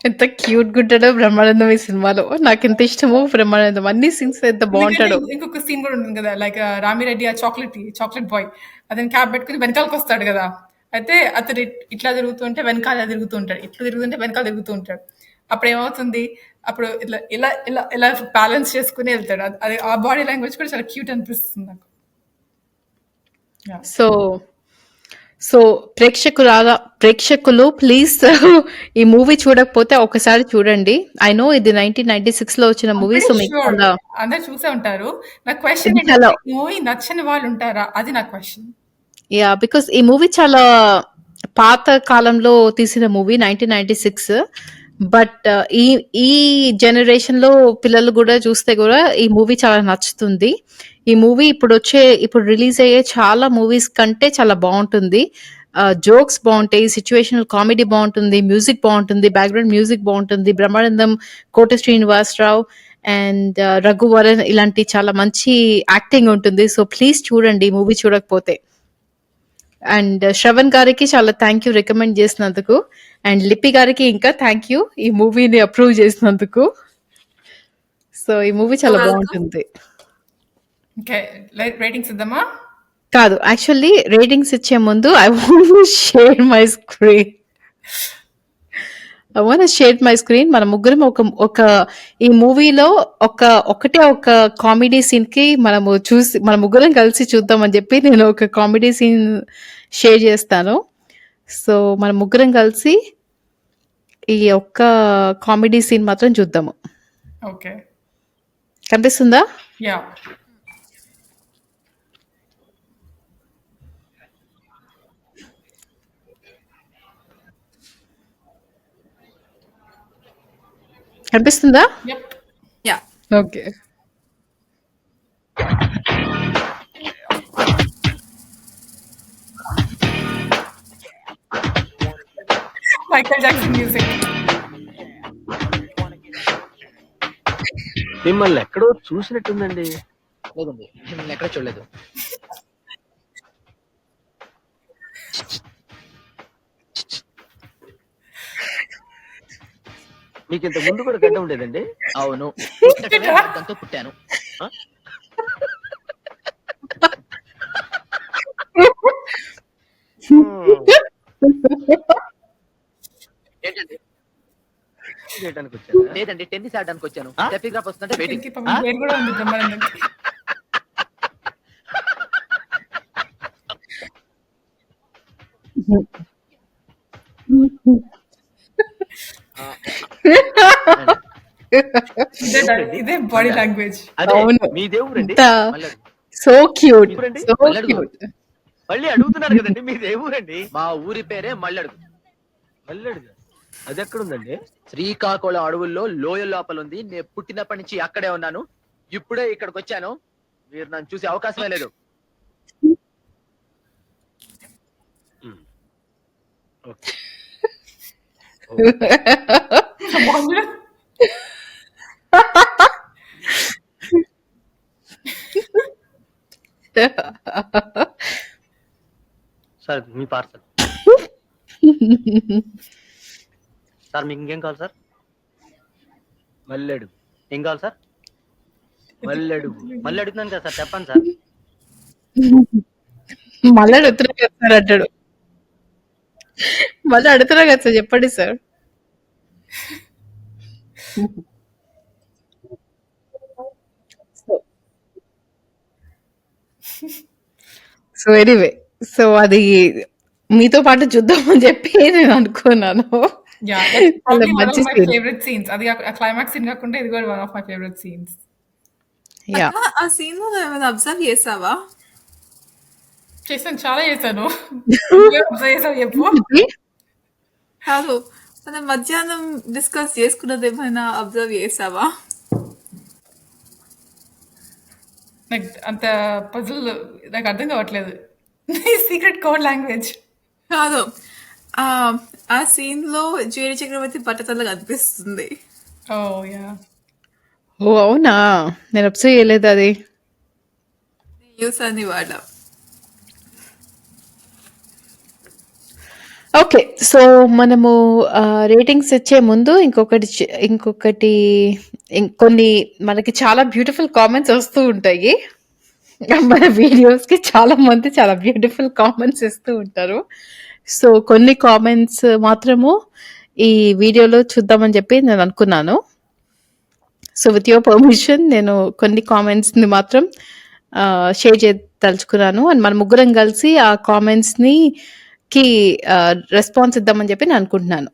ఎంత క్యూట్ గుంటాడో బ్రహ్మానందం ఈ సినిమాలో. నాకు ఎంత ఇష్టమో బ్రహ్మానందం. అన్ని సీన్స్ ఎంత బాగుంటాడు. ఇంకొక సీన్ కూడా ఉంటుంది కదా, లైక్ రామిరెడ్డి ఆ చాక్లెట్ బాయ్ అతను క్యాబ్ పెట్టుకుని వెనకాలకు వస్తాడు కదా. అయితే అతను ఇట్లా తిరుగుతుంటే వెనకాల తిరుగుతూ ఉంటాడు, ఇట్లా తిరుగుతుంటే వెనకాల తిరుగుతూ ఉంటాడు. అప్పుడు ఏమవుతుంది, అప్పుడు ఇట్లా ఇలా ఇలా ఇలా బ్యాలెన్స్ చేసుకుని వెళ్తాడు. అది ఆ బాడీ లాంగ్వేజ్ కూడా చాలా క్యూట్ అనిపిస్తుంది నాకు. సో సో ప్రేక్షకులు ప్లీజ్ ఈ మూవీ చూడకపోతే ఒకసారి చూడండి. ఐ నో ఇది 1996 లో వచ్చిన మూవీ. సో మీకు అందరు చూసే ఉంటారు. నా క్వశ్చన్ మూవీ నచ్చని వాళ్ళు ఉంటారా, అది నా క్వశ్చన్. యా బికాస్ ఈ మూవీ చాలా పాత కాలంలో తీసిన మూవీ 1996. బట్ ఈ జనరేషన్ లో పిల్లలు కూడా చూస్తే కూడా ఈ మూవీ చాలా నచ్చుతుంది. ఈ మూవీ ఇప్పుడు రిలీజ్ అయ్యే చాలా మూవీస్ కంటే చాలా బాగుంటుంది. జోక్స్ బాగుంటాయి, సిచ్యువేషనల్ కామెడీ బాగుంటుంది, మ్యూజిక్ బాగుంటుంది, బ్యాక్గ్రౌండ్ మ్యూజిక్ బాగుంటుంది. బ్రహ్మానందం, కోట శ్రీనివాసరావు అండ్ రఘువరన్ ఇలాంటి చాలా మంచి యాక్టింగ్ ఉంటుంది. సో ప్లీజ్ చూడండి ఈ మూవీ చూడకపోతే. అండ్ శ్రవణ్ గారికి చాలా థ్యాంక్ యూ రికమెండ్ చేసినందుకు. అండ్ లిపి గారికి ఇంకా థ్యాంక్ యూ ఈ మూవీని అప్రూవ్ చేసినందుకు. సో ఈ మూవీ చాలా బాగుంటుంది. ఓకే, రేటింగ్స్ ఇద్దామా? కాదు, యాక్చువల్లీ రేటింగ్స్ ఇచ్చే ముందు I want share my screen. మన ముగ్గురం ఒక ఈ మూవీలో ఒకటే ఒక కామెడీ సీన్ కి మన ముగ్గురం కలిసి చూద్దామని చెప్పి నేను ఒక కామెడీ సీన్ షేర్ చేస్తాను. సో మన ముగ్గురం కలిసి ఈ ఒక్క కామెడీ సీన్ మాత్రం చూద్దాము. ఓకే, కనిపిస్తుందా? యా కనిపిస్తుందా? Yeah okay. Michael Jackson music. మిమ్మల్ని ఎక్కడో చూసినట్టుందండి. లేదండి, మిమ్మల్ని ఎక్కడ చూడలేదు. మీకు ఇంత ముందు కూడా గడ్డ ఉండేదండి? అవును, పుట్టడమే అబద్ధంతో పుట్టాను. ఆ? ఏంటండి? చేయడానికి వచ్చారా? లేదండి, టెన్నిస్ ఆడడానికి వచ్చాను. ఆ? టెపిగ్రాఫ్ వస్తుంటే వెయిటింగ్. దీనికి పాపం పేరు కూడా ఉంది బ్రహ్మానందంకి. ఇదే బాడీ లాంగ్వేజ్. అదే అవును. మీ దేవురండి. ఇంత మల్లెడు. సో క్యూట్, ఇప్పుడండి? సో మల్లెడు. క్యూట్. మళ్ళీ అడుగుతున్నారు కదండి మీ దేవురండి. మా ఊరి పేరే మల్లడుగు. మళ్ళీ అది ఎక్కడుందండి? శ్రీకాకుళం అడవుల్లో లోయ లోపల ఉంది. నేను పుట్టినప్పటి నుంచి అక్కడే ఉన్నాను. ఇప్పుడే ఇక్కడికి వచ్చాను. మీరు నన్ను చూసే అవకాశమే లేదు. ఓకే. సార్ మీ పార్సల్. సార్ మీకు ఇంకేం కావాలి సార్? మల్లెడు. ఏం కావాలి సార్? మల్లెడు. మళ్ళీ అడుగుతున్నాను కదా సార్, చెప్పండి సార్. మళ్ళీ అడుగుతున్నా కదా సార్ అంటాడు. మళ్ళీ అడుగుతున్నా కదా సార్, చెప్పండి సార్. సో ఎనీవే, సో అది మీతో పాటు చూద్దామని చెప్పి నేను అనుకున్నాను. Yeah, that's చాలా probably one మంచి of my scene. favorite scenes. అది ఆ క్లైమాక్స్ సీన్ కాకుండా ఇది కూడా one of my favorite scenes. Yeah, అక్క, ఆ సీన్ లో ఏమైనా అబ్జర్వ్ చేసావా? చేశాను, చాలా చేశాను. అబ్జర్వ్ చేసావు చెప్పు. కాదు, మనం మధ్యాహ్నం డిస్కస్ చేసుకున్నది ఏమైనా అబ్జర్వ్ చేసావా? నాకు అంత పజిల్ నాకు అర్థం కావట్లేదు. Secret code language. కాదు, ఆ సీన్ లో జేడి చక్రవర్తి బట్టతల కనిపిస్తుంది. ఓ యా, ఓ అవునా, నేను అబ్జర్వ్ చేయలేదు అది. యూస్ అని వాడ. ఓకే, సో మనము రేటింగ్స్ ఇచ్చే ముందు ఇంకొకటి కొన్ని మనకి చాలా బ్యూటిఫుల్ కామెంట్స్ వస్తూ ఉంటాయి. మన వీడియోస్ కి చాలా మంది చాలా బ్యూటిఫుల్ కామెంట్స్ ఇస్తూ ఉంటారు. సో కొన్ని కామెంట్స్ మాత్రము ఈ వీడియోలో చూద్దామని చెప్పి నేను అనుకున్నాను. సో విత్ యువర్ పర్మిషన్ నేను కొన్ని కామెంట్స్ ని మాత్రం షేర్ చేయదలుచుకున్నాను. అండ్ మన ముగ్గురం కలిసి ఆ కామెంట్స్ కి రెస్పాన్స్ ఇద్దామని చెప్పి నేను అనుకుంటున్నాను.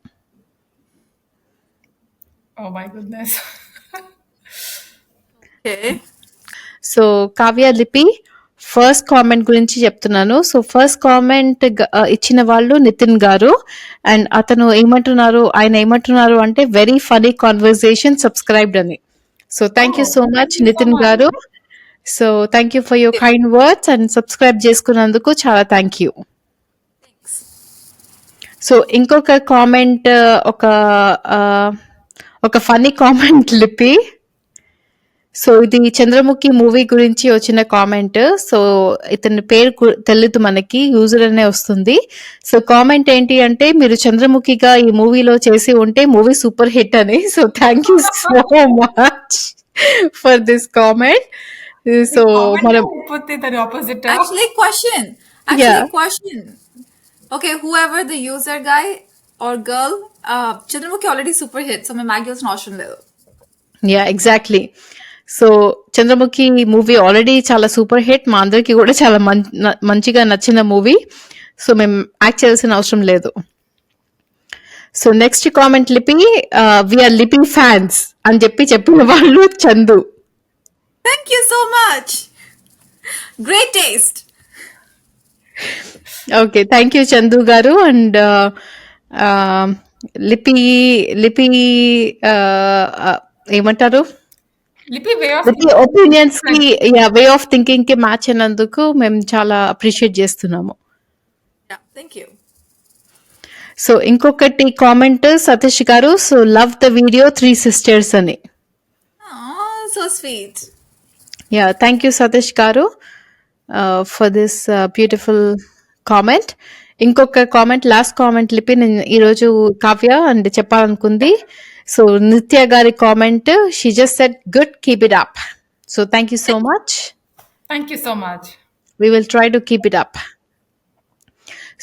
Oh my goodness. Okay, so Kavya, Lipi, first comment గురించి చెప్తున్నాను. సో ఫస్ట్ కామెంట్ ఇచ్చిన వాళ్ళు నితిన్ గారు. అండ్ ఆయన ఏమంటున్నారు అంటే వెరీ ఫనీ కాన్వర్సేషన్, సబ్స్క్రైబ్డ్ అని. So thank you so much Nitin గారు. So thank you for your kind words and subscribe చేసుకున్నందుకు చాలా థ్యాంక్ యూ. సో ఇంకొక కామెంట్, ఒక ఫనీ కామెంట్ లిపి. సో ఇది చంద్రముఖి మూవీ గురించి వచ్చిన కామెంట్. సో ఇతని పేరు తెలియదు మనకి, యూజర్ అనే వస్తుంది. సో కామెంట్ ఏంటి అంటే మీరు చంద్రముఖిగా ఈ మూవీలో చేసి ఉంటే మూవీ సూపర్ హిట్ అని. So thank you so much for this comment. So మనం లేకపోతే దాని opposite. actually question. Okay, whoever the user guy or girl, Chandramukhi already super hit, so మేము మ్యాగ్ చేయాల్సిన అవసరం లేదు. Yeah exactly. So Chandramukhi movie already చాలా సూపర్ హిట్, మా అందరికి కూడా చాలా మంచిగా నచ్చిన మూవీ. సో మేము యాక్ట్ చేయాల్సిన అవసరం లేదు. సో నెక్స్ట్ కామెంట్ లిపి, వీఆర్ లిపి ఫ్యాన్స్ అని చెప్పిన వాళ్ళు Chandu. Thank you so much. Great taste. Okay, thank you Chandu గారు. అండ్ లిపి ఏమంటారు, లిపి వే ఆఫ్ లిపి ఒపీనియన్స్ కి, వే ఆఫ్ థింకింగ్ కి మ్యాచ్ అయినందుకు మేము చాలా అప్రిషియేట్ చేస్తున్నాము. Yeah, thank you. సో ఇంకొకటి కామెంట్ సతీష్ గారు. So love the video 3 sisters అని. Aw, so sweet. Yeah, thank you, Satish Garu, for this beautiful comment. ఇంకొక కామెంట్, లాస్ట్ కామెంట్ లిపి నేను ఈరోజు కావ్య అండ్ చెప్పాలనుకుంది. సో నిత్య గారి comment, she just said good, keep it up. So thank you so much. Thank you so much. We will try to keep it up.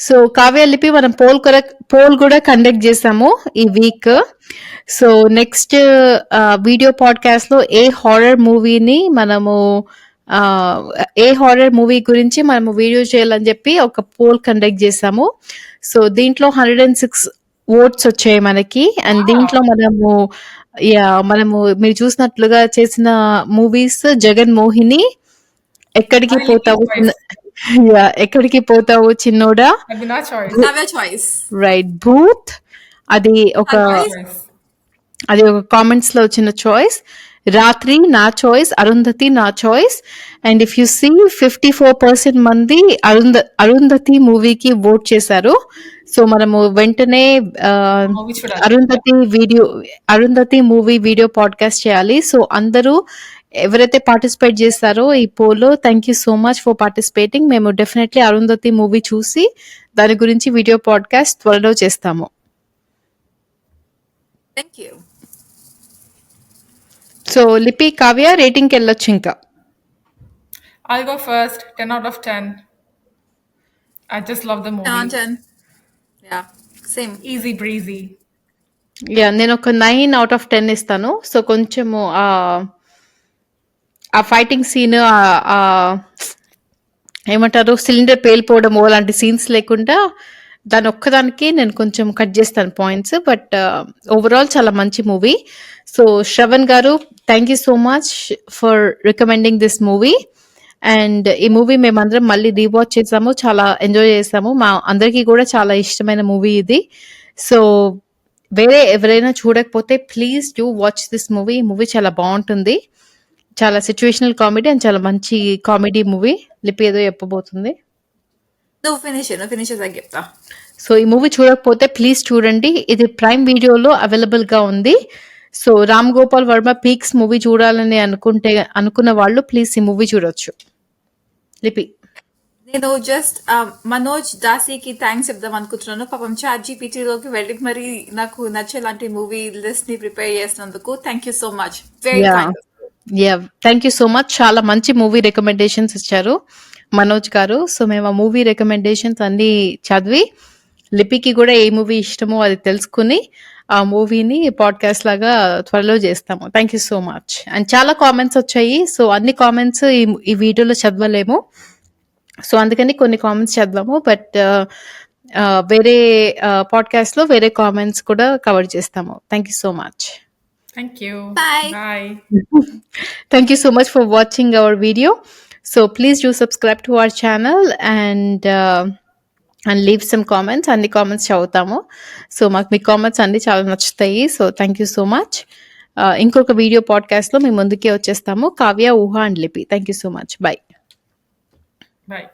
So Kavya లిపి మనం పోల్ కూడా కండక్ట్ చేసాము ఈ week. So next video podcast లో ఏ హారర్ మూవీ గురించి మనము వీడియో చేయాలని చెప్పి ఒక పోల్ కండక్ట్ చేసాము. సో దీంట్లో 106 ఓట్స్ వచ్చాయి మనకి. అండ్ దీంట్లో మనము మీరు చూసినట్లుగా చేసిన మూవీస్ జగన్ మోహిని, ఎక్కడికి I పోతావు Lippy choice. ఎక్కడికి పోతావు చిన్నోడా, Navina choice. Navya choice. Right, భూత్, అది ఒక Choice. కామెంట్స్ లో వచ్చిన చాయిస్. రాత్రి నా చాయిస్, అరుంధతి నా choice. And if you see 54% మంది అరుంధతి మూవీకి ఓట్ చేశారు. సో మనము వెంటనే Movie చూడాలి. అరుంధతి మూవీ వీడియో పాడ్కాస్ట్ చేయాలి. సో అందరూ ఎవరైతే పార్టిసిపేట్ చేస్తారో ఈ polo, thank you so much for participating. మేము డెఫినెట్లీ అరుంధతి మూవీ చూసి దాని గురించి వీడియో పాడ్కాస్ట్ త్వరలో చేస్తాము. Thank you. సో లిపి, కావ్య రేటింగ్కి వెళ్ళొచ్చు ఇంకా. I'll go first. 10 out of 10. I just love the 10 on movie. 10. Yeah, same. Easy breezy. నేను ఒక 9 out of 10 ఇస్తాను. సో కొంచెము ఆ ఫైటింగ్ సీన్, ఏమంటారు, సిలిండర్ పేలిపోవడం అలాంటి సీన్స్ లేకుండా దాని ఒక్కదానికి నేను కొంచెం కట్ చేస్తాను పాయింట్స్. బట్ ఓవరాల్ చాలా మంచి మూవీ. సో శ్రవణ్ గారు, thank you so much for recommending this movie. And ఈ మూవీ మేమందరం మళ్ళీ రీవాచ్ చేసాము, చాలా ఎంజాయ్ చేసాము. మా అందరికీ కూడా చాలా ఇష్టమైన మూవీ ఇది. సో వేరే ఎవరైనా చూడకపోతే please do watch this movie. ఈ మూవీ చాలా బాగుంటుంది, చాలా సిచ్యువేషనల్ కామెడీ అండ్ చాలా మంచి కామెడీ మూవీ. లిపి ఏదో చెప్పబోతుంది. No finish it, I get that. So ఈ మూవీ చూడకపోతే ప్లీజ్ చూడండి. ఇది ప్రైమ్ వీడియోలో అవైలబుల్ గా ఉంది. So Ram Gopal Varma peaks movie చూడాలని అనుకున్న వాళ్ళు ప్లీజ్ ఈ మూవీ చూడొచ్చు. లిపి, నేను జస్ట్ మనోజ్ దాసీకి థ్యాంక్స్ చెప్దాం అనుకుంటున్నాను. పాపం చాట్ జీపీటీలోకి వెళ్ళి మరి నాకు నచ్చేలాంటి మూవీ లిస్ట్ ని ప్రిపేర్ చేసినందుకు thank you so much. Very thank you so much. చాలా మంచి మూవీ రికమెండేషన్స్ ఇచ్చారు మనోజ్ గారు. సో మేము ఆ మూవీ రికమెండేషన్స్ అన్ని చదివి లిపికి కూడా ఏ మూవీ ఇష్టమో అది తెలుసుకుని ఆ మూవీని పాడ్కాస్ట్ లాగా త్వరలో చేస్తాము. Thank you so much. And చాలా కామెంట్స్ వచ్చాయి. సో అన్ని కామెంట్స్ ఈ వీడియోలో చదవలేము. సో అందుకని కొన్ని కామెంట్స్ చదివాము. బట్ వేరే పాడ్కాస్ట్ లో వేరే కామెంట్స్ కూడా కవర్ చేస్తాము. Thank you so much. Thank you. Bye. Bye. Thank you so much for watching our video. So please do subscribe to our channel and leave some comments. అన్ని కామెంట్స్ చదువుతాము. సో మాకు మీ కామెంట్స్ అన్ని చాలా నచ్చుతాయి. So thank you so much. ఇంకొక వీడియో పాడ్కాస్ట్ లో మేము ముందుకే వచ్చేస్తాము. కావ్య, ఊహ అండ్ లిపి. Thank you so much. By. Bye.